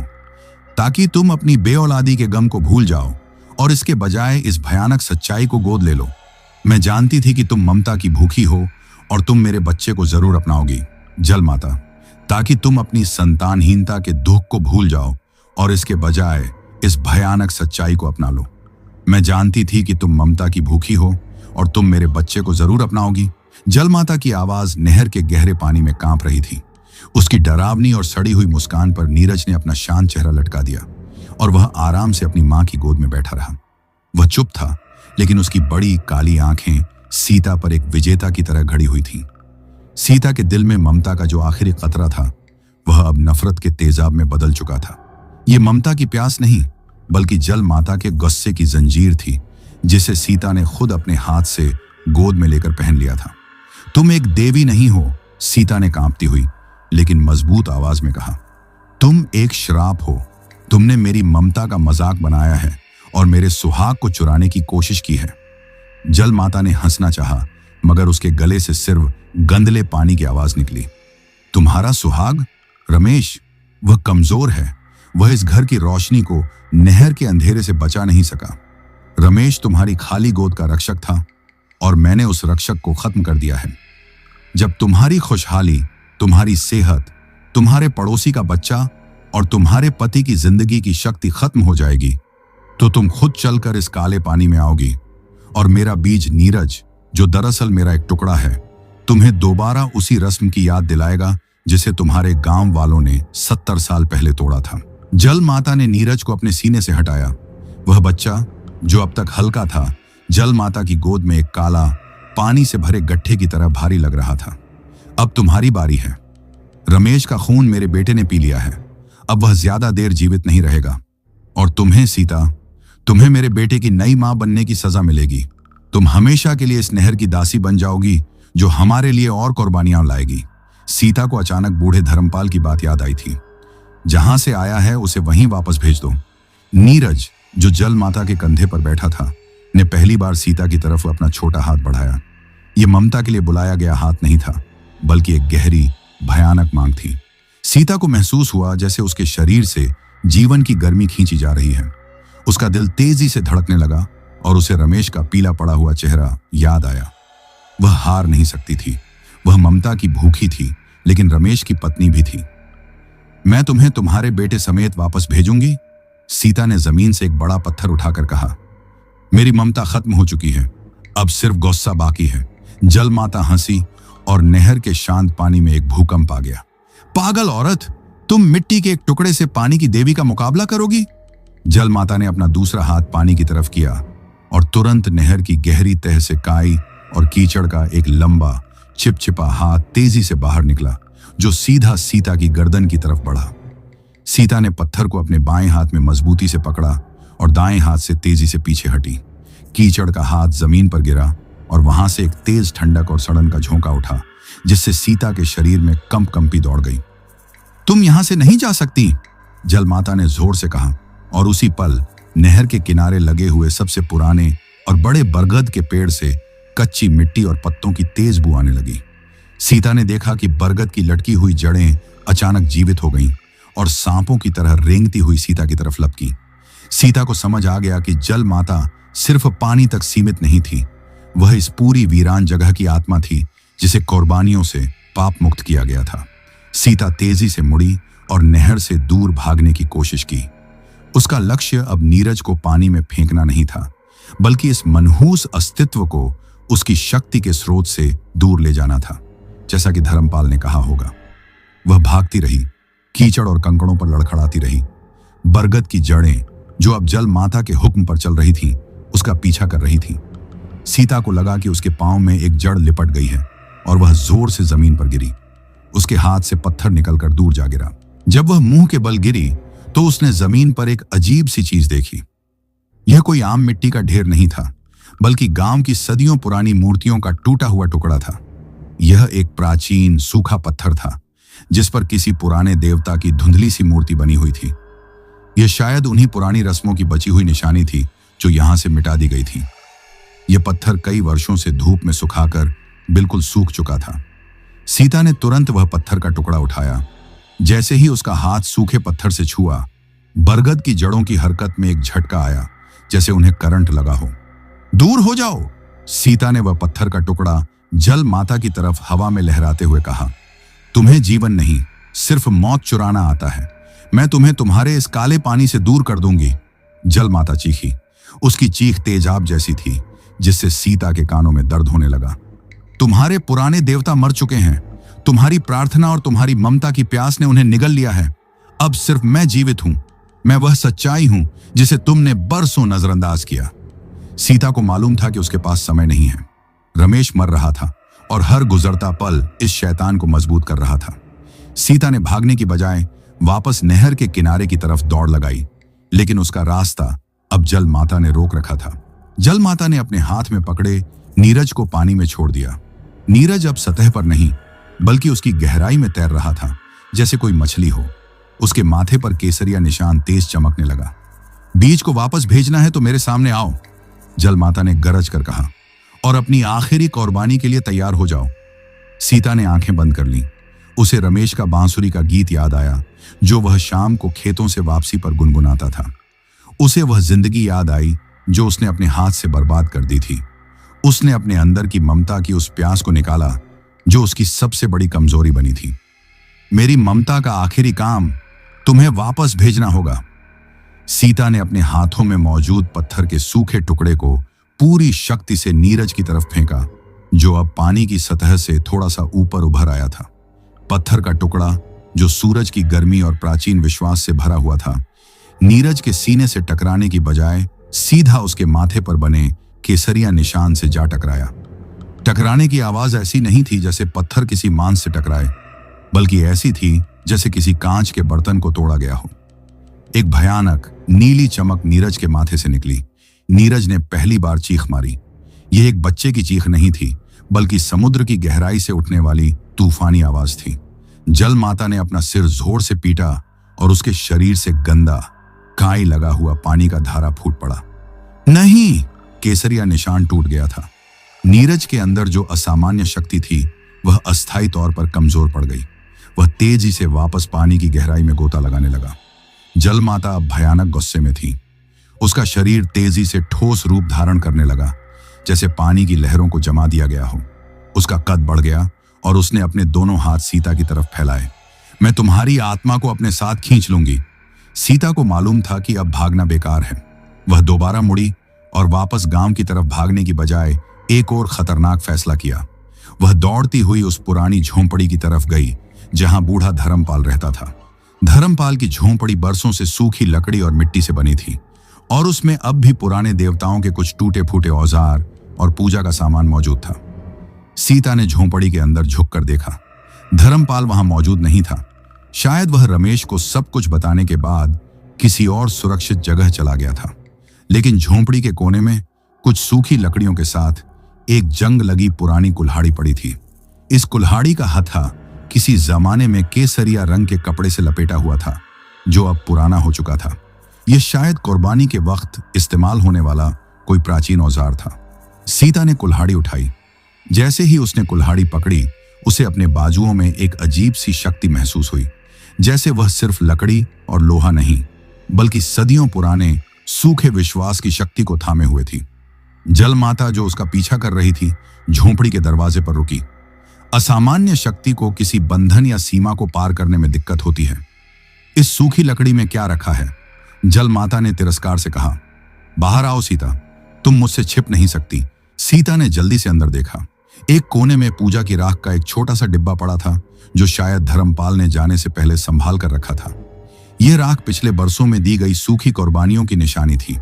ताकि तुम अपनी बेऔलादी के गम को भूल जाओ और इसके बजाय इस भयानक सच्चाई को गोद ले लो। मैं जानती थी कि तुम ममता की भूखी हो और तुम मेरे बच्चे को जरूर अपनाओगी, जल माता, ताकि तुम अपनी संतानहीनता के दुख को भूल जाओ और इसके बजाय इस भयानक सच्चाई को अपना लो। मैं जानती थी कि तुम ममता की भूखी हो और तुम मेरे बच्चे को जरूर अपनाओगी। जल माता की आवाज नहर के गहरे पानी में कांप रही थी। उसकी डरावनी और सड़ी हुई मुस्कान पर नीरज ने अपना शांत चेहरा लटका दिया और वह आराम से अपनी मां की गोद में बैठा रहा। वह चुप था, लेकिन उसकी बड़ी काली आंखें सीता पर एक विजेता की तरह खड़ी हुई थीं। सीता के दिल में ममता का जो आखिरी कतरा था, वह अब नफरत के तेजाब में बदल चुका था। यह ममता की प्यास नहीं, बल्कि जल माता के गुस्से की जंजीर थी, जिसे सीता ने खुद अपने हाथ से गोद में लेकर पहन लिया था। तुम एक देवी नहीं हो, सीता ने कांपती हुई लेकिन मजबूत आवाज में कहा। तुम एक श्राप हो। तुमने मेरी ममता का मजाक बनाया है और मेरे सुहाग को चुराने की कोशिश की है। जल माता ने हंसना चाहा, मगर उसके गले से सिर्फ गंदले पानी की आवाज निकली। तुम्हारा सुहाग? रमेश, वह कमजोर है। वह इस घर की रोशनी को नहर के अंधेरे से बचा नहीं सका। रमेश तुम्हारी खाली गोद का रक्षक था और मैंने उस रक्षक को खत्म कर दिया है। जब तुम्हारी खुशहाली, तुम्हारी सेहत, तुम्हारे पड़ोसी का बच्चा और तुम्हारे पति की जिंदगी की शक्ति खत्म हो जाएगी, तो तुम खुद चलकर इस काले पानी में आओगी और मेरा बीज नीरज, जो दरअसल मेरा एक टुकड़ा है, तुम्हें दोबारा उसी रस्म की याद दिलाएगा जिसे तुम्हारे गांव वालों ने 70 साल पहले तोड़ा था। जल माता ने नीरज को अपने सीने से हटाया। वह बच्चा, जो अब तक हल्का था, जल माता की गोद में एक काला, पानी से भरे गड्ढे की तरह भारी लग रहा था। अब तुम्हारी बारी है। रमेश का खून मेरे बेटे ने पी लिया है। अब वह ज्यादा देर जीवित नहीं रहेगा। और तुम्हें सीता, तुम्हें मेरे बेटे की नई मां बनने की सजा मिलेगी। तुम हमेशा के लिए इस नहर की दासी बन जाओगी, जो हमारे लिए और कुर्बानियां लाएगी। सीता को अचानक बूढ़े धर्मपाल की बात याद आई थी। जहां से आया है उसे वहीं वापस भेज दो। नीरज, जो जल माता के कंधे पर बैठा था, ने पहली बार सीता की तरफ अपना छोटा हाथ बढ़ाया। यह ममता के लिए बुलाया गया हाथ नहीं था, बल्कि एक गहरी, भयानक मांग थी। सीता को महसूस हुआ जैसे उसके शरीर से जीवन की गर्मी खींची जा रही है। उसका दिल तेजी से धड़कने लगा और उसे रमेश का पीला पड़ा हुआ चेहरा याद आया। वह हार नहीं सकती थी। वह ममता की भूखी थी, लेकिन रमेश की पत्नी भी थी। मैं तुम्हें तुम्हारे बेटे समेत वापस भेजूंगी, सीता ने जमीन से एक बड़ा पत्थर उठाकर कहा। मेरी ममता खत्म हो चुकी है, अब सिर्फ गुस्सा बाकी है। जल माता हंसी और नहर के शांत पानी में एक भूकंप आ गया। पागल औरत, तुम मिट्टी के एक टुकड़े से पानी की देवी का मुकाबला करोगी? जल माता ने अपना दूसरा हाथ पानी की तरफ किया और तुरंत नहर की गहरी तह से काई और कीचड़ का एक लंबा, चिपचिपा हाथ तेजी से बाहर निकला, जो सीधा सीता की गर्दन की तरफ बढ़ा। सीता ने पत्थर को अपने बाएं हाथ में मजबूती से पकड़ा और दाएं हाथ से तेजी से पीछे हटी। कीचड़ का हाथ जमीन पर गिरा और वहां से एक तेज ठंडक और सड़न का झोंका उठा, जिससे सीता के शरीर में कंपी दौड़ गई। तुम यहां से नहीं जा सकती, जल माता ने जोर से कहा, और उसी पल नहर के किनारे लगे हुए सबसे पुराने और बड़े बरगद के पेड़ से कच्ची मिट्टी और पत्तों की तेज बू आने लगी। सीता ने देखा कि बरगद की लटकी हुई जड़ें अचानक जीवित हो गईं और सांपों की तरह रेंगती हुई सीता की तरफ लपकी। सीता को समझ आ गया कि जल माता सिर्फ पानी तक सीमित नहीं थी, वह इस पूरी वीरान जगह की आत्मा थी जिसे कुर्बानियों से पाप मुक्त किया गया था। सीता तेजी से मुड़ी और नहर से दूर भागने की कोशिश की। उसका लक्ष्य अब नीरज को पानी में फेंकना नहीं था, बल्कि इस मनहूस अस्तित्व को उसकी शक्ति के स्रोत से दूर ले जाना था। जैसा कि धर्मपाल ने कहा होगा, वह भागती रही, कीचड़ और कंकड़ों पर लड़खड़ाती रही। बरगद की जड़ें, जो अब जल माता के हुक्म पर चल रही थीं, उसका पीछा कर रही थीं। सीता को लगा कि उसके पांव में एक जड़ लिपट गई है और वह जोर से जमीन पर गिरी। उसके हाथ से पत्थर निकलकर दूर जा गिरा। जब वह मुंह के बल गिरी तो उसने जमीन पर एक अजीब सी चीज देखी। यह कोई आम मिट्टी का ढेर नहीं था, बल्कि गांव की सदियों पुरानी मूर्तियों का टूटा हुआ टुकड़ा था। यह एक प्राचीन सूखा पत्थर था, जिस पर किसी पुराने देवता की धुंधली सी मूर्ति बनी हुई थी। यह शायद उन्हीं पुरानी रस्मों की बची हुई निशानी थी जो यहां से मिटा दी गई थी। यह पत्थर कई वर्षों से धूप में सुखाकर बिल्कुल सूख चुका था। सीता ने तुरंत वह पत्थर का टुकड़ा उठाया। जैसे ही उसका हाथ सूखे पत्थर से छुआ, बरगद की जड़ों की हरकत में एक झटका आया, जैसे उन्हें करंट लगा हो। दूर हो जाओ, सीता ने वह पत्थर का टुकड़ा जल माता की तरफ हवा में लहराते हुए कहा। तुम्हें जीवन नहीं, सिर्फ मौत चुराना आता है। मैं तुम्हें तुम्हारे इस काले पानी से दूर कर दूंगी। जल माता चीखी। उसकी चीख तेजाब जैसी थी, जिससे सीता के कानों में दर्द होने लगा। तुम्हारे पुराने देवता मर चुके हैं। तुम्हारी प्रार्थना और तुम्हारी ममता की प्यास ने उन्हें निगल लिया है। अब सिर्फ मैं जीवित हूं। मैं वह सच्चाई हूं जिसे तुमने बरसों नजरअंदाज किया। सीता को मालूम था कि उसके पास समय नहीं है। रमेश मर रहा था और हर गुजरता पल इस शैतान को मजबूत कर रहा था। सीता ने भागने की बजाय वापस नहर के किनारे की तरफ दौड़ लगाई, लेकिन उसका रास्ता अब जल माता ने रोक रखा था। जल माता ने अपने हाथ में पकड़े नीरज को पानी में छोड़ दिया। नीरज अब सतह पर नहीं, बल्कि उसकी गहराई में तैर रहा था, जैसे कोई मछली हो। उसके माथे पर केसरिया निशान तेज चमकने लगा। बीज को वापस भेजना है तो मेरे सामने आओ, जल माता ने गरज कर कहा, और अपनी आखिरी कुर्बानी के लिए तैयार हो जाओ। सीता ने आंखें बंद कर लीं। उसे रमेश का बांसुरी का गीत याद आया, जो वह शाम को खेतों से वापसी पर गुनगुनाता था। उसे वह जिंदगी याद आई जो उसने अपने हाथ से बर्बाद कर दी थी। उसने अपने अंदर की ममता की उस प्यास को निकाला जो उसकी सबसे बड़ी कमजोरी बनी थी। मेरी ममता का आखिरी काम तुम्हें वापस भेजना होगा। सीता ने अपने हाथों में मौजूद पत्थर के सूखे टुकड़े को पूरी शक्ति से नीरज की तरफ फेंका, जो अब पानी की सतह से थोड़ा सा ऊपर उभर आया था। पत्थर का टुकड़ा, जो सूरज की गर्मी और प्राचीन विश्वास से भरा हुआ था, नीरज के सीने से टकराने की बजाय सीधा उसके माथे पर बने केसरिया निशान से जा टकराया। टकराने की आवाज ऐसी नहीं थी जैसे पत्थर किसी मांस से टकराए, बल्कि ऐसी थी जैसे किसी कांच के बर्तन को तोड़ा गया हो। एक भयानक नीली चमक नीरज के माथे से निकली। नीरज ने पहली बार चीख मारी। यह एक बच्चे की चीख नहीं थी, बल्कि समुद्र की गहराई से उठने वाली तूफानी आवाज थी। जल माता ने अपना सिर जोर से पीटा और उसके शरीर से गंदा, काई लगा हुआ पानी का धारा फूट पड़ा। नहीं, केसरिया निशान टूट गया था। नीरज के अंदर जो असामान्य शक्ति थी, वह अस्थायी तौर पर कमजोर पड़ गई। वह तेजी से वापस पानी की गहराई में गोता लगाने लगा। जल माता अब भयानक गुस्से में थी। उसका शरीर तेजी से ठोस रूप धारण करने लगा, जैसे पानी की लहरों को जमा दिया गया हो। उसका कद बढ़ गया और उसने अपने दोनों हाथ सीता की तरफ फैलाए। मैं तुम्हारी आत्मा को अपने साथ खींच लूंगी। सीता को मालूम था कि अब भागना बेकार है। वह दोबारा मुड़ी और वापस गांव की तरफ भागने की बजाय एक और खतरनाक फैसला किया। वह दौड़ती हुई उस पुरानी झोंपड़ी की तरफ गई जहां बूढ़ा धर्मपाल रहता था। धर्मपाल की झोंपड़ी बरसों से सूखी लकड़ी और मिट्टी से बनी थी, और उसमें अब भी पुराने देवताओं के कुछ टूटे फूटे औजार और पूजा का सामान मौजूद था। सीता ने झोंपड़ी के अंदर झुककर देखा। धर्मपाल वहां मौजूद नहीं था। शायद वह रमेश को सब कुछ बताने के बाद किसी और सुरक्षित जगह चला गया था। लेकिन झोंपड़ी के कोने में कुछ सूखी लकड़ियों के साथ एक जंग लगी पुरानी कुल्हाड़ी पड़ी थी। इस कुल्हाड़ी का हथा किसी जमाने में केसरिया रंग के कपड़े से लपेटा हुआ था, जो अब पुराना हो चुका था। यह शायद कुर्बानी के वक्त इस्तेमाल होने वाला कोई प्राचीन औजार था। सीता ने कुल्हाड़ी उठाई। जैसे ही उसने कुल्हाड़ी पकड़ी, उसे अपने बाजुओं में एक अजीब सी शक्ति महसूस हुई, जैसे वह सिर्फ लकड़ी और लोहा नहीं, बल्कि सदियों पुराने सूखे विश्वास की शक्ति को थामे हुए थी। जल माता, जो उसका पीछा कर रही थी, झोंपड़ी के दरवाजे पर रुकी। असामान्य शक्ति को किसी बंधन या सीमा को पार करने में दिक्कत होती है, इस सूखी लकड़ी में क्या रखा है? जल माता ने तिरस्कार से कहा। बाहर आओ सीता, तुम मुझसे छिप नहीं सकती। सीता ने जल्दी से अंदर देखा। एक कोने में पूजा की राख का एक छोटा सा डिब्बा पड़ा था, जो शायद धर्मपाल ने जाने से पहले संभाल कर रखा था। यह राख पिछले बरसों में दी गई सूखी कुर्बानियों की निशानी थी।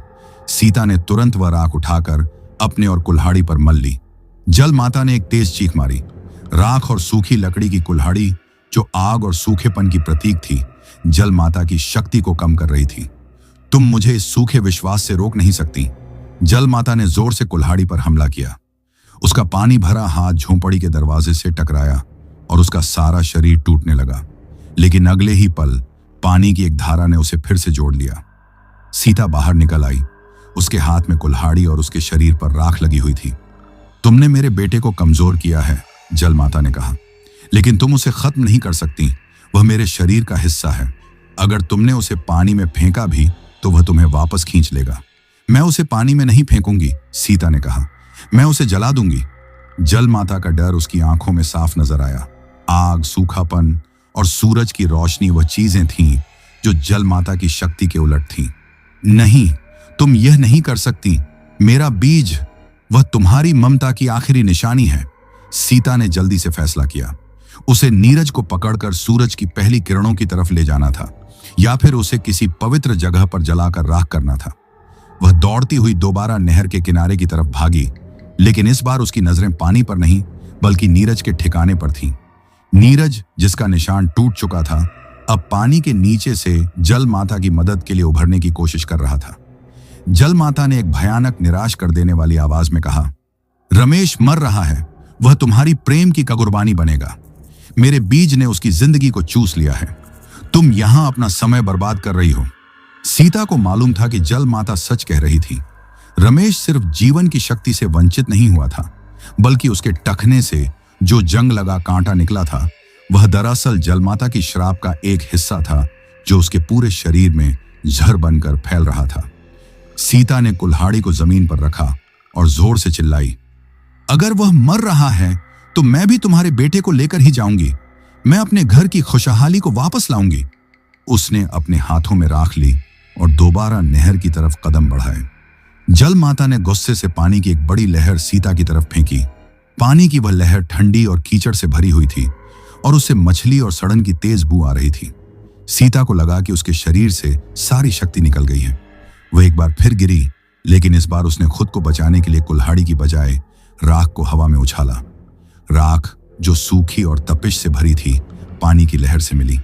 सीता ने तुरंत वह राख उठाकर अपने और कुल्हाड़ी पर मल ली। जल माता ने एक तेज चीख मारी। राख और सूखी लकड़ी की कुल्हाड़ी, जो आग और सूखेपन की प्रतीक थी, जल माता की शक्ति को कम कर रही थी। तुम मुझे इस सूखे विश्वास से रोक नहीं सकती। जल माता ने जोर से कुल्हाड़ी पर हमला किया। उसका पानी भरा हाथ झोंपड़ी के दरवाजे से टकराया और उसका सारा शरीर टूटने लगा। लेकिन अगले ही पल पानी की एक धारा ने उसे फिर से जोड़ लिया। सीता बाहर निकल आई। उसके हाथ में कुल्हाड़ी और उसके शरीर पर राख लगी हुई थी। तुमने मेरे बेटे को कमजोर किया है, जल माता ने कहा, लेकिन तुम उसे खत्म नहीं कर सकती। वह मेरे शरीर का हिस्सा है। अगर तुमने उसे पानी में फेंका भी तो वह तुम्हें वापस खींच लेगा। मैं उसे पानी में नहीं फेंकूंगी, सीता ने कहा। मैं उसे जला दूंगी। जल माता का डर उसकी आंखों में साफ नजर आया। आग, सूखापन और सूरज की रोशनी वह चीजें थीं जो जल माता की शक्ति के उलट थीं। नहीं, तुम यह नहीं कर सकती। मेरा बीज, वह तुम्हारी ममता की आखिरी निशानी है। सीता ने जल्दी से फैसला किया। उसे नीरज को पकड़कर सूरज की पहली किरणों की तरफ ले जाना था, या फिर उसे किसी पवित्र जगह पर जलाकर राख करना था। वह दौड़ती हुई दोबारा नहर के किनारे की तरफ भागी, लेकिन इस बार उसकी नजरें पानी पर नहीं बल्कि नीरज के ठिकाने पर थीं। नीरज, जिसका निशान टूट चुका था, अब पानी के नीचे से जल माता की मदद के लिए उभरने की कोशिश कर रहा था। जल माता ने एक भयानक, निराश कर देने वाली आवाज में कहा, रमेश मर रहा है। वह तुम्हारी प्रेम की कुर्बानी बनेगा। मेरे बीज ने उसकी जिंदगी को चूस लिया है। तुम यहां अपना समय बर्बाद कर रही हो। सीता को मालूम था कि जल माता सच कह रही थी। रमेश सिर्फ जीवन की शक्ति से वंचित नहीं हुआ था, बल्कि उसके टखने से जो जंग लगा कांटा निकला था, वह दरअसल जल माता की श्राप का एक हिस्सा था, जो उसके पूरे शरीर में जहर बनकर फैल रहा था। सीता ने कुल्हाड़ी को जमीन पर रखा और जोर से चिल्लाई, अगर वह मर रहा है तो मैं भी तुम्हारे बेटे को लेकर ही जाऊंगी। मैं अपने घर की खुशहाली को वापस लाऊंगी। उसने अपने हाथों में राख ली और दोबारा नहर की तरफ कदम बढ़ाए। जल माता ने गुस्से से पानी की एक बड़ी लहर सीता की तरफ फेंकी। पानी की वह लहर ठंडी और कीचड़ से भरी हुई थी और उससे मछली और सड़न की तेज बू आ रही थी। सीता को लगा कि उसके शरीर से सारी शक्ति निकल गई है। वह एक बार फिर गिरी, लेकिन इस बार उसने खुद को बचाने के लिए कुल्हाड़ी की बजाय राख को हवा में उछाला। राख, जो सूखी और तपिश से भरी थी, पानी की लहर से मिली।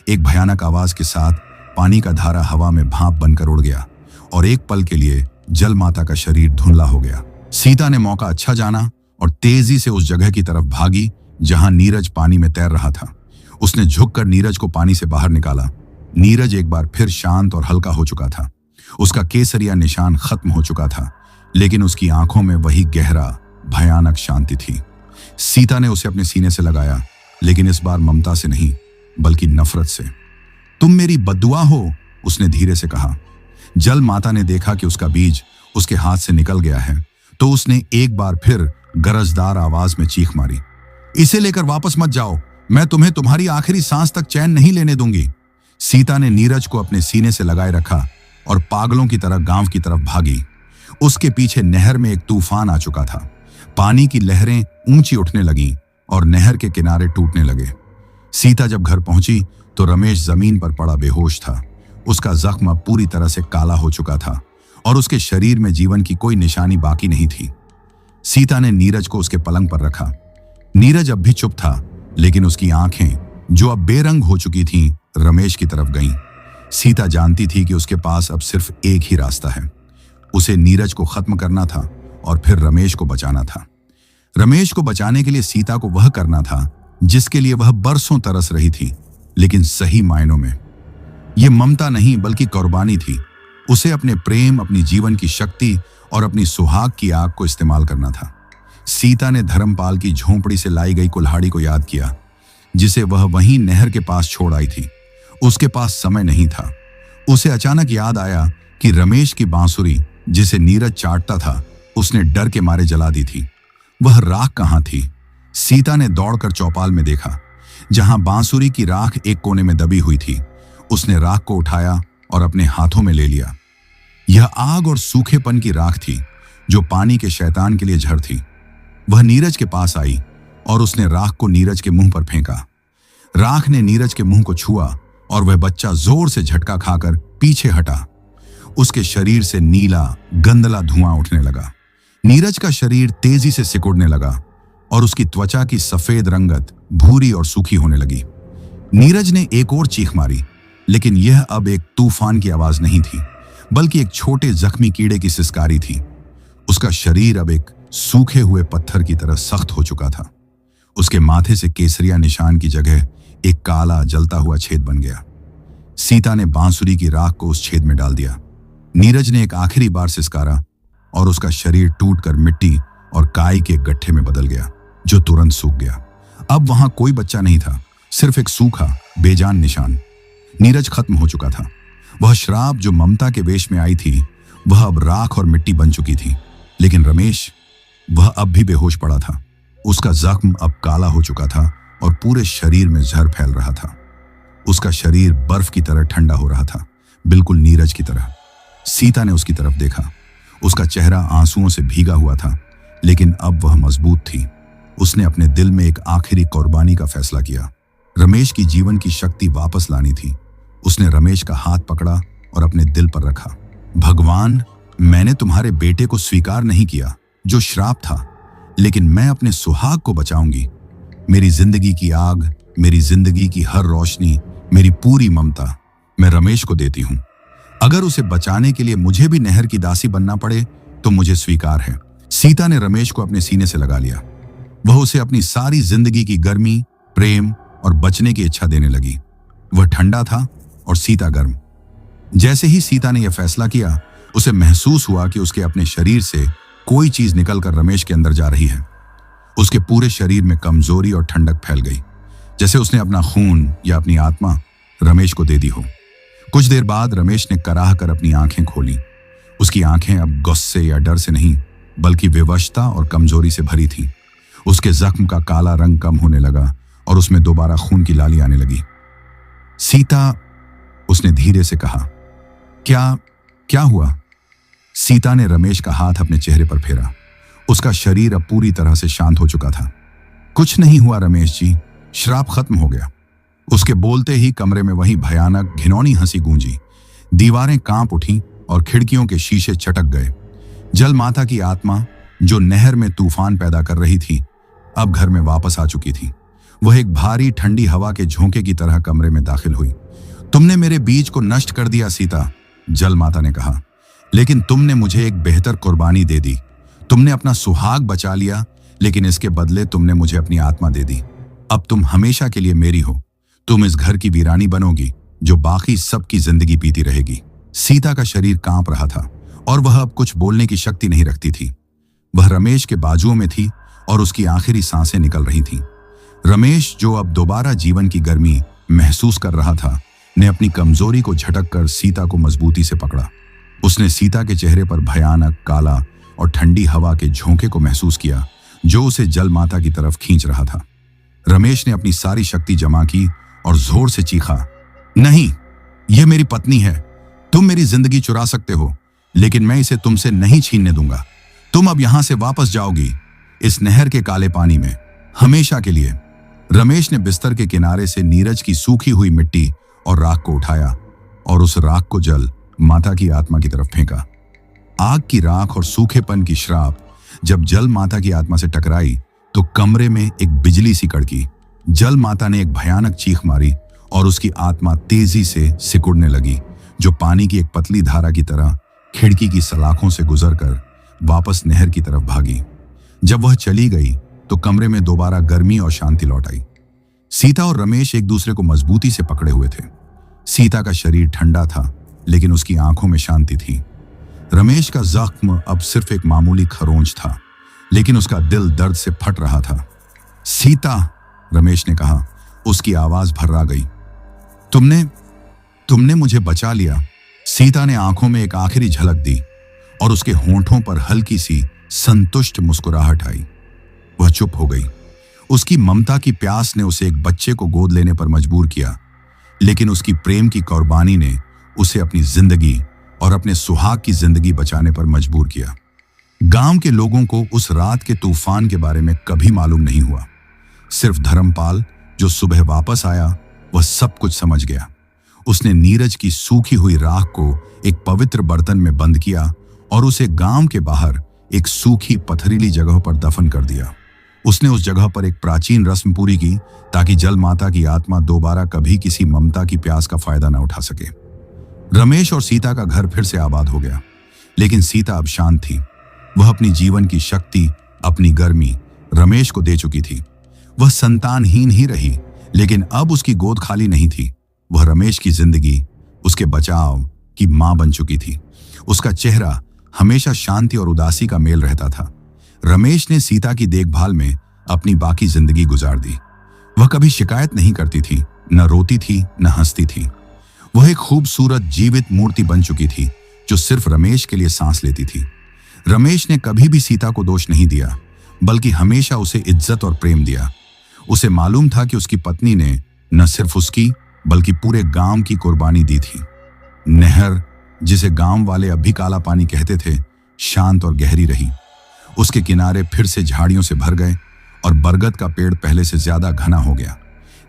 एक भयानक आवाज के साथ पानी का धारा हवा में भाप बनकर उड़ गया और एक पल के लिए जल माता का शरीर धुंधला हो गया। सीता ने मौका अच्छा जाना और तेजी से उस जगह की तरफ भागी जहां नीरज पानी में तैर रहा था। उसने झुककर नीरज को पानी से बाहर निकाला। नीरज एक बार फिर शांत और हल्का हो चुका था। उसका केसरिया निशान खत्म हो चुका था, लेकिन उसकी आंखों में वही गहरा, भयानक शांति थी। सीता ने उसे अपने सीने से लगाया, लेकिन इस बार ममता से नहीं बल्कि नफरत से। तुम मेरी बद्दुआ हो, उसने धीरे से कहा। जल माता ने देखा कि उसका बीज उसके हाथ से निकल गया है, तो उसने एक बार फिर गरजदार आवाज में चीख मारी, इसे लेकर वापस मत जाओ। मैं तुम्हें तुम्हारी आखिरी सांस तक चैन नहीं लेने दूंगी। सीता ने नीरज को अपने सीने से लगाए रखा और पागलों की तरह गांव की तरफ भागी। उसके पीछे नहर में एक तूफान आ चुका था। पानी की लहरें ऊंची उठने लगीं और नहर के किनारे टूटने लगे। सीता जब घर पहुंची तो रमेश जमीन पर पड़ा बेहोश था। उसका जख्म अब पूरी तरह से काला हो चुका था और उसके शरीर में जीवन की कोई निशानी बाकी नहीं थी। सीता ने नीरज को उसके पलंग पर रखा। नीरज अब भी चुप था, लेकिन उसकी आंखें, जो अब बेरंग हो चुकी थीं, रमेश की तरफ गईं। सीता जानती थी कि उसके पास अब सिर्फ एक ही रास्ता है। उसे नीरज को खत्म करना था और फिर रमेश को बचाना था। रमेश को बचाने के लिए सीता को वह करना था जिसके लिए वह बरसों तरस रही थी, लेकिन सही मायनों में यह ममता नहीं बल्कि कुर्बानी थी। उसे अपने प्रेम, अपनी जीवन की शक्ति और अपनी सुहाग की आग को इस्तेमाल करना था। सीता ने धर्मपाल की झोंपड़ी से लाई गई कुल्हाड़ी को याद किया, जिसे वह वहीं नहर के पास छोड़ आई थी। उसके पास समय नहीं था। उसे अचानक याद आया कि रमेश की बांसुरी, जिसे नीरज चाटता था, उसने डर के मारे जला दी थी। वह राख कहाँ थी? सीता ने दौड़कर चौपाल में देखा, जहां बांसुरी की राख एक कोने में दबी हुई थी। उसने राख को उठाया और अपने हाथों में ले लिया। यह आग और सूखेपन की राख थी जो पानी के शैतान के लिए जहर थी। वह नीरज के पास आई और उसने राख को नीरज के मुंह पर फेंका। राख ने नीरज के मुंह को छुआ और वह बच्चा जोर से झटका खाकर पीछे हटा। उसके शरीर से नीला गंदला धुआं उठने लगा। नीरज का शरीर तेजी से सिकुड़ने लगा और उसकी त्वचा की सफेद रंगत भूरी और सूखी होने लगी। नीरज ने एक और चीख मारी, लेकिन यह अब एक तूफान की आवाज नहीं थी, बल्कि एक छोटे जख्मी कीड़े की सिसकारी थी। उसका शरीर अब एक सूखे हुए पत्थर की तरह सख्त हो चुका था। उसके माथे से केसरिया निशान की जगह एक काला जलता हुआ छेद बन गया। सीता ने बांसुरी की राख को उस छेद में डाल दिया। नीरज ने एक आखिरी बार सिसकारा और उसका शरीर टूटकर मिट्टी और काई के गड्ढे में बदल गया, जो तुरंत सूख गया। अब वहां कोई बच्चा नहीं था, सिर्फ एक सूखा बेजान निशान। नीरज खत्म हो चुका था। वह श्राप जो ममता के वेश में आई थी, वह अब राख और मिट्टी बन चुकी थी। लेकिन रमेश, वह अब भी बेहोश पड़ा था। उसका जख्म अब काला हो चुका था और पूरे शरीर में जहर फैल रहा था। उसका शरीर बर्फ की तरह ठंडा हो रहा था, बिल्कुल नीरज की तरह। सीता ने उसकी तरफ देखा। उसका चेहरा आंसुओं से भीगा हुआ था, लेकिन अब वह मजबूत थी। उसने अपने दिल में एक आखिरी कुर्बानी का फैसला किया। रमेश की जीवन की शक्ति वापस लानी थी। उसने रमेश का हाथ पकड़ा और अपने दिल पर रखा। भगवान, मैंने तुम्हारे बेटे को स्वीकार नहीं किया, जो श्राप था, लेकिन मैं अपने सुहाग को बचाऊंगी। मेरी जिंदगी की आग, मेरी जिंदगी की हर रोशनी, मेरी पूरी ममता मैं रमेश को देती हूं। अगर उसे बचाने के लिए मुझे भी नहर की दासी बनना पड़े तो मुझे स्वीकार है। सीता ने रमेश को अपने सीने से लगा लिया। वह उसे अपनी सारी जिंदगी की गर्मी, प्रेम और बचने की इच्छा देने लगी। वह ठंडा था और सीता गर्म। जैसे ही सीता ने यह फैसला किया, उसे महसूस हुआ कि उसके अपने शरीर से कोई चीज निकलकर रमेश के अंदर जा रही है। उसके पूरे शरीर में कमजोरी और ठंडक फैल गई, जैसे उसने अपना खून या अपनी आत्मा रमेश को दे दी हो। कुछ देर बाद रमेश ने कराह कर अपनी आंखें खोली। उसकी आंखें अब गुस्से या डर से नहीं, बल्कि विवशता और कमजोरी से भरी थी। उसके जख्म का काला रंग कम होने लगा और उसमें दोबारा खून की लाली आने लगी। सीता, उसने धीरे से कहा, क्या हुआ? सीता ने रमेश का हाथ अपने चेहरे पर फेरा। उसका शरीर अब पूरी तरह से शांत हो चुका था। कुछ नहीं हुआ रमेश जी, श्राप खत्म हो गया। उसके बोलते ही कमरे में वही भयानक घिनौनी हंसी गूंजी। दीवारें कांप उठी और खिड़कियों के शीशे चटक गए। जल माता की आत्मा, जो नहर में तूफान पैदा कर रही थी, अब घर में वापस आ चुकी थी। वह एक भारी ठंडी हवा के झोंके की तरह कमरे में दाखिल हुई। तुमने मेरे बीज को नष्ट कर दिया सीता, जल माता ने कहा, लेकिन तुमने मुझे एक बेहतर कुर्बानी दे दी। तुमने अपना सुहाग बचा लिया, लेकिन इसके बदले तुमने मुझे अपनी आत्मा दे दी। अब तुम हमेशा के लिए मेरी हो। तुम इस घर की वीरानी बनोगी, जो बाकी सबकी जिंदगी बीती रहेगी। सीता का शरीर कांप रहा था और वह अब कुछ बोलने की शक्ति नहीं रखती थी। वह रमेश के बाजुओं में थी और उसकी आखिरी सांसें निकल रही थीं। रमेश, जो अब दोबारा जीवन की गर्मी महसूस कर रहा था, ने अपनी कमजोरी को झटक कर सीता को मजबूती से पकड़ा। उसने सीता के चेहरे पर भयानक काला और ठंडी हवा के झोंके को महसूस किया, जो उसे जल माता की तरफ खींच रहा था। रमेश ने अपनी सारी शक्ति जमा की और जोर से चीखा, नहीं, यह मेरी पत्नी है। तुम मेरी जिंदगी चुरा सकते हो, लेकिन मैं इसे तुमसे नहीं छीनने दूंगा। तुम अब यहां से वापस जाओगी, इस नहर के काले पानी में, हमेशा के लिए। रमेश ने बिस्तर के किनारे से नीरज की सूखी हुई मिट्टी और राख को उठाया और उस राख को जल माता की आत्मा की तरफ फेंका। आग की राख और सूखेपन की श्राप जब जल माता की आत्मा से टकराई तो कमरे में एक बिजली सी कड़की। जल माता ने एक भयानक चीख मारी और उसकी आत्मा तेजी से सिकुड़ने लगी, जो पानी की एक पतली धारा की तरह खिड़की की सलाखों से गुजरकर वापस नहर की तरफ भागी। जब वह चली गई तो कमरे में दोबारा गर्मी और शांति लौट आई। सीता और रमेश एक दूसरे को मजबूती से पकड़े हुए थे। सीता का शरीर ठंडा था, लेकिन उसकी आंखों में शांति थी। रमेश का जख्म अब सिर्फ एक मामूली खरोंच था, लेकिन उसका दिल दर्द से फट रहा था। सीता, रमेश ने कहा, उसकी आवाज भर्रा गई। तुमने मुझे बचा लिया। सीता ने आंखों में एक आखिरी झलक दी और उसके होंठों पर हल्की सी संतुष्ट मुस्कुराहट आई। वह चुप हो गई। उसकी ममता की प्यास ने उसे एक बच्चे को गोद लेने पर मजबूर किया, लेकिन उसकी प्रेम की कुर्बानी ने उसे अपनी जिंदगी और अपने सुहाग की जिंदगी बचाने पर मजबूर किया। गांव के लोगों को उस रात के तूफान के बारे में कभी मालूम नहीं हुआ। सिर्फ धर्मपाल, जो सुबह वापस आया, वह सब कुछ समझ गया। उसने नीरज की सूखी हुई राख को एक पवित्र बर्तन में बंद किया और उसे गांव के बाहर एक सूखी पथरीली जगह पर दफन कर दिया। उसने उस जगह पर एक प्राचीन रस्म पूरी की ताकि जल माता की आत्मा दोबारा कभी किसी ममता की प्यास का फायदा न उठा सके। रमेश और सीता का घर फिर से आबाद हो गया, लेकिन सीता अब शांत थी। वह अपनी जीवन की शक्ति, अपनी गर्मी रमेश को दे चुकी थी। वह संतानहीन ही रही, लेकिन अब उसकी गोद खाली नहीं थी। वह रमेश की जिंदगी, उसके बचाव की मां बन चुकी थी। उसका चेहरा हमेशा शांति और उदासी का मेल रहता था। रमेश ने सीता की देखभाल में अपनी बाकी जिंदगी गुजार दी। वह कभी शिकायत नहीं करती थी, न रोती थी, न हंसती थी। वह एक खूबसूरत जीवित मूर्ति बन चुकी थी जो सिर्फ रमेश के लिए सांस लेती थी। रमेश ने कभी भी सीता को दोष नहीं दिया, बल्कि हमेशा उसे इज्जत और प्रेम दिया। उसे मालूम था कि उसकी पत्नी ने न सिर्फ उसकी बल्कि पूरे गांव की कुर्बानी दी थी। नहर, जिसे गांव वाले अब भी काला पानी कहते थे, शांत और गहरी रही। उसके किनारे फिर से झाड़ियों से भर गए और बरगद का पेड़ पहले से ज्यादा घना हो गया।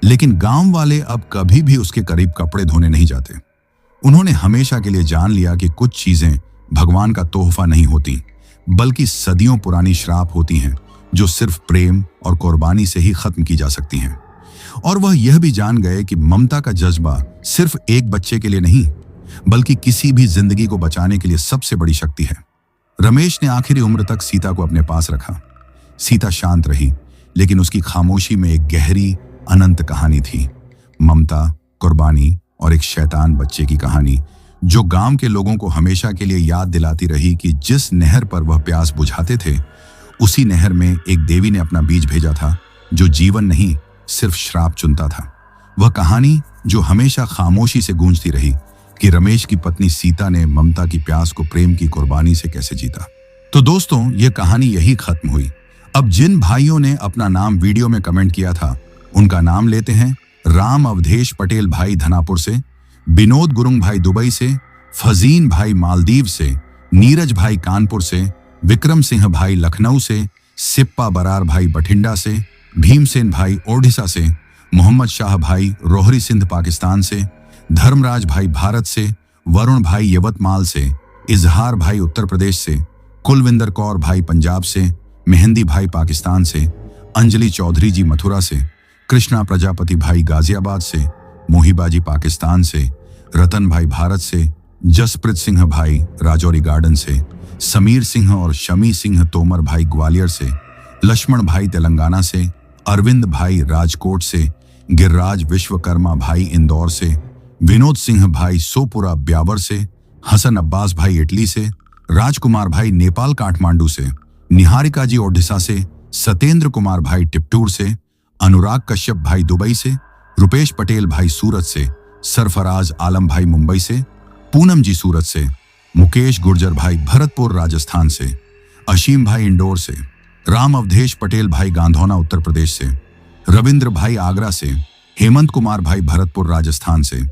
लेकिन गांव वाले अब कभी भी उसके करीब कपड़े धोने नहीं जाते। उन्होंने हमेशा के लिए जान लिया कि कुछ चीजें भगवान का तोहफा नहीं होती, बल्कि सदियों पुरानी श्राप होती हैं जो सिर्फ प्रेम और कुर्बानी से ही खत्म की जा सकती हैं। और वह यह भी जान गए कि ममता का जज्बा सिर्फ एक बच्चे के लिए नहीं, बल्कि किसी भी जिंदगी को बचाने के लिए सबसे बड़ी शक्ति है। रमेश ने आखिरी उम्र तक सीता को अपने पास रखा। सीता शांत रही, लेकिन उसकी खामोशी में एक गहरी अनंत कहानी थी। ममता, कुर्बानी और एक शैतान बच्चे की कहानी, जो गांव के लोगों को हमेशा के लिए याद दिलाती रही कि जिस नहर पर वह प्यास बुझाते थे, उसी नहर में एक देवी ने अपना बीज भेजा था, जो जीवन नहीं सिर्फ श्राप चुनता था। वह कहानी जो हमेशा खामोशी से गूंजती रही कि रमेश की पत्नी सीता ने ममता की प्यास को प्रेम की कुर्बानी से कैसे जीता। तो दोस्तों, यह कहानी यही खत्म हुई। अब जिन भाइयों ने अपना नाम वीडियो में कमेंट किया था, उनका नाम लेते हैं। राम अवधेश पटेल भाई धनापुर से, विनोद गुरुंग भाई दुबई से, फजीन भाई मालदीव से, नीरज भाई कानपुर से, विक्रम सिंह भाई लखनऊ से, सिप्पा बरार भाई बठिंडा से, भीमसेन भाई ओडिशा से, मोहम्मद शाह भाई रोहरी सिंध पाकिस्तान से, धर्मराज भाई भारत से, वरुण भाई यवतमाल से, इजहार भाई उत्तर प्रदेश से, कुलविंदर कौर भाई पंजाब से, मेहंदी भाई पाकिस्तान से, अंजलि चौधरी जी मथुरा से, कृष्णा प्रजापति भाई गाजियाबाद से, मोहिबाजी पाकिस्तान से, रतन भाई भारत से, जसप्रीत सिंह भाई राजौरी गार्डन से, समीर सिंह और शमी सिंह तोमर भाई ग्वालियर से, लक्ष्मण भाई तेलंगाना से, अरविंद भाई राजकोट से, गिरिराज विश्वकर्मा भाई इंदौर से, विनोद सिंह भाई सोपुरा ब्यावर से, हसन अब्बास भाई इटली से, राजकुमार भाई नेपाल काठमांडू से, निहारिका जी ओडिशा से, सतेंद्र कुमार भाई टिप्टूर से, अनुराग कश्यप भाई दुबई से, रुपेश पटेल भाई सूरत से, सरफराज आलम भाई मुंबई से, पूनम जी सूरत से, मुकेश गुर्जर भाई भरतपुर राजस्थान से, अशीम भाई इंदौर से, राम अवधेश पटेल भाई गांधौना उत्तर प्रदेश से, रविंद्र भाई आगरा से, हेमंत कुमार भाई भरतपुर राजस्थान से,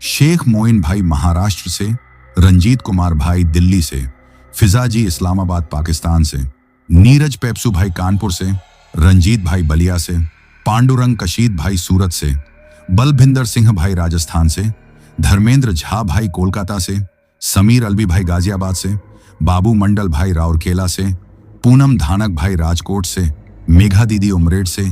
शेख मोइन भाई महाराष्ट्र से, रंजीत कुमार भाई दिल्ली से, फिजा जी इस्लामाबाद पाकिस्तान से, नीरज पेप्सू भाई कानपुर से, रंजीत भाई बलिया से, पांडुरंग कशीद भाई सूरत से, बलभिंदर सिंह भाई राजस्थान से, धर्मेंद्र झा भाई कोलकाता से, समीर अलवी भाई गाजियाबाद से, बाबू मंडल भाई राउरकेला से, पूनम धानक भाई राजकोट से, मेघा दीदी उमरेड से,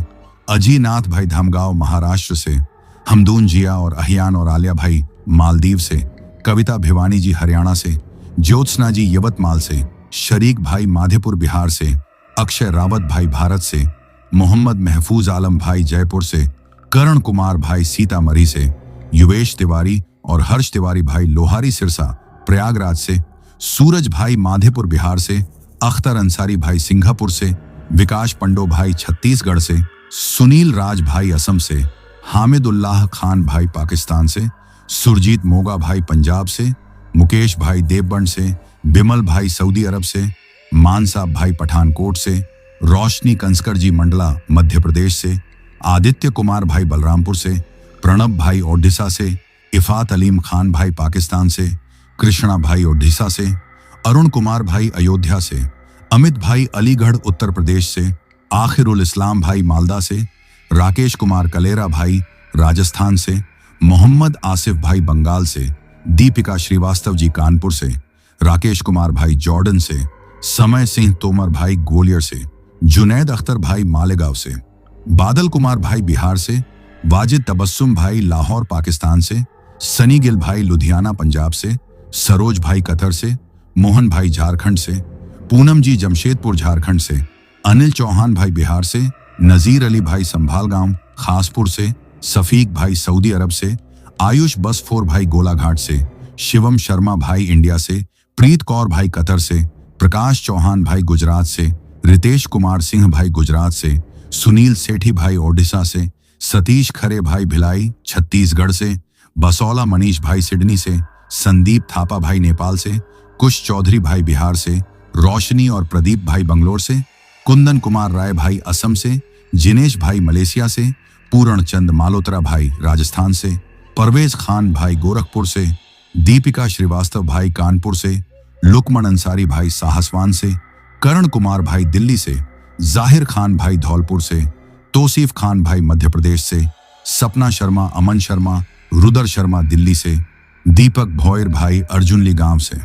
अजी नाथ भाई धामगांव महाराष्ट्र से, हमदून जिया और अहियान और आलिया भाई मालदीव से, कविता भिवानी जी हरियाणा से, ज्योत्सना जी यवतमाल से, शरीक भाई माधेपुर बिहार से, अक्षय रावत भाई भारत से, मोहम्मद महफूज आलम भाई जयपुर से, करण कुमार भाई सीतामढ़ी से, युवेश तिवारी और हर्ष तिवारी भाई लोहारी सिरसा प्रयागराज से, सूरज भाई माधेपुर बिहार से, अख्तर अंसारी भाई सिंगापुर से, विकास पंडो भाई छत्तीसगढ़ से, सुनील राज भाई असम से, हामिदुल्लाह खान भाई पाकिस्तान से, सुरजीत मोगा भाई पंजाब से, मुकेश भाई देवबंद से, बिमल भाई सऊदी अरब से, मानसा भाई पठानकोट से, रोशनी कंस्कर जी मंडला मध्य प्रदेश से, आदित्य कुमार भाई बलरामपुर से, प्रणब भाई ओडिशा से, इफात अलीम खान भाई पाकिस्तान से, कृष्णा भाई ओडिशा से, अरुण कुमार भाई अयोध्या से, अमित भाई अलीगढ़ उत्तर प्रदेश से, आखिरुल इस्लाम भाई मालदा से, राकेश कुमार कलेरा भाई राजस्थान से, मोहम्मद आसिफ भाई बंगाल से, दीपिका श्रीवास्तव जी कानपुर से, राकेश कुमार भाई जॉर्डन से, समय सिंह तोमर भाई ग्वालियर से, जुनैद अख्तर भाई मालेगांव से, बादल कुमार भाई बिहार से, वाजिद तबस्सुम भाई लाहौर पाकिस्तान से, सनी गिल भाई लुधियाना पंजाब से, सरोज भाई कतर से, मोहन भाई झारखंड से, पूनम जी जमशेदपुर झारखंड से, अनिल चौहान भाई बिहार से, नजीर अली भाई संभालगांव खासपुर से, सफीक भाई सऊदी अरब से, आयुष बसफोर भाई गोलाघाट से, शिवम शर्मा भाई इंडिया से, प्रीत कौर भाई कतर से, प्रकाश चौहान भाई गुजरात से, रितेश कुमार सिंह भाई गुजरात से, सुनील सेठी भाई ओडिशा से, सतीश खरे भाई भिलाई छत्तीसगढ़ से, बसौला मनीष भाई सिडनी से, संदीप थापा भाई नेपाल से, कुश चौधरी भाई बिहार से, रोशनी और प्रदीप भाई बंगलोर से, कुंदन कुमार राय भाई असम से, जिनेश भाई मलेशिया से, पूर्ण चंद मालोत्रा भाई राजस्थान से, परवेज खान भाई गोरखपुर से, दीपिका श्रीवास्तव भाई कानपुर से, लुकमन अंसारी भाई साहसवान से, करण कुमार भाई दिल्ली से, जाहिर खान भाई धौलपुर से, तौसीफ खान भाई मध्य प्रदेश से, सपना शर्मा अमन शर्मा रुदर शर्मा दिल्ली से, दीपक भोयर भाई अर्जुनली गांव से,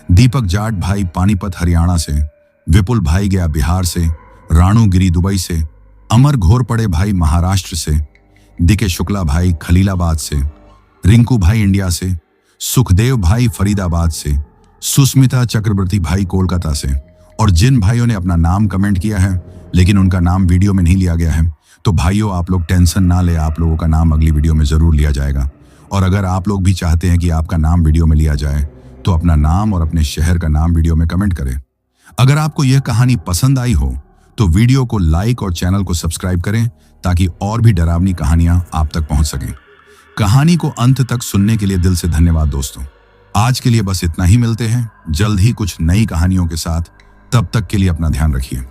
दीपक जाट भाई पानीपत हरियाणा से, विपुल भाई गया बिहार से, राणू गिरी दुबई से, अमर घोरपड़े भाई महाराष्ट्र से, दिके शुक्ला भाई खलीलाबाद से, रिंकू भाई इंडिया से, सुखदेव भाई फरीदाबाद से, सुस्मिता चक्रवर्ती भाई कोलकाता से। और जिन भाइयों ने अपना नाम कमेंट किया है लेकिन उनका नाम वीडियो में नहीं लिया गया है, तो भाइयों आप लोग टेंशन ना ले, आप लोगों का नाम अगली वीडियो में जरूर लिया जाएगा। और अगर आप लोग भी चाहते हैं कि आपका नाम वीडियो में लिया जाए तो अपना नाम और अपने शहर का नाम वीडियो में कमेंट करें। अगर आपको यह कहानी पसंद आई हो तो वीडियो को लाइक और चैनल को सब्सक्राइब करें ताकि और भी डरावनी कहानियां आप तक पहुंच सकें। कहानी को अंत तक सुनने के लिए दिल से धन्यवाद दोस्तों। आज के लिए बस इतना ही, मिलते हैं जल्द ही कुछ नई कहानियों के साथ। तब तक के लिए अपना ध्यान रखिए।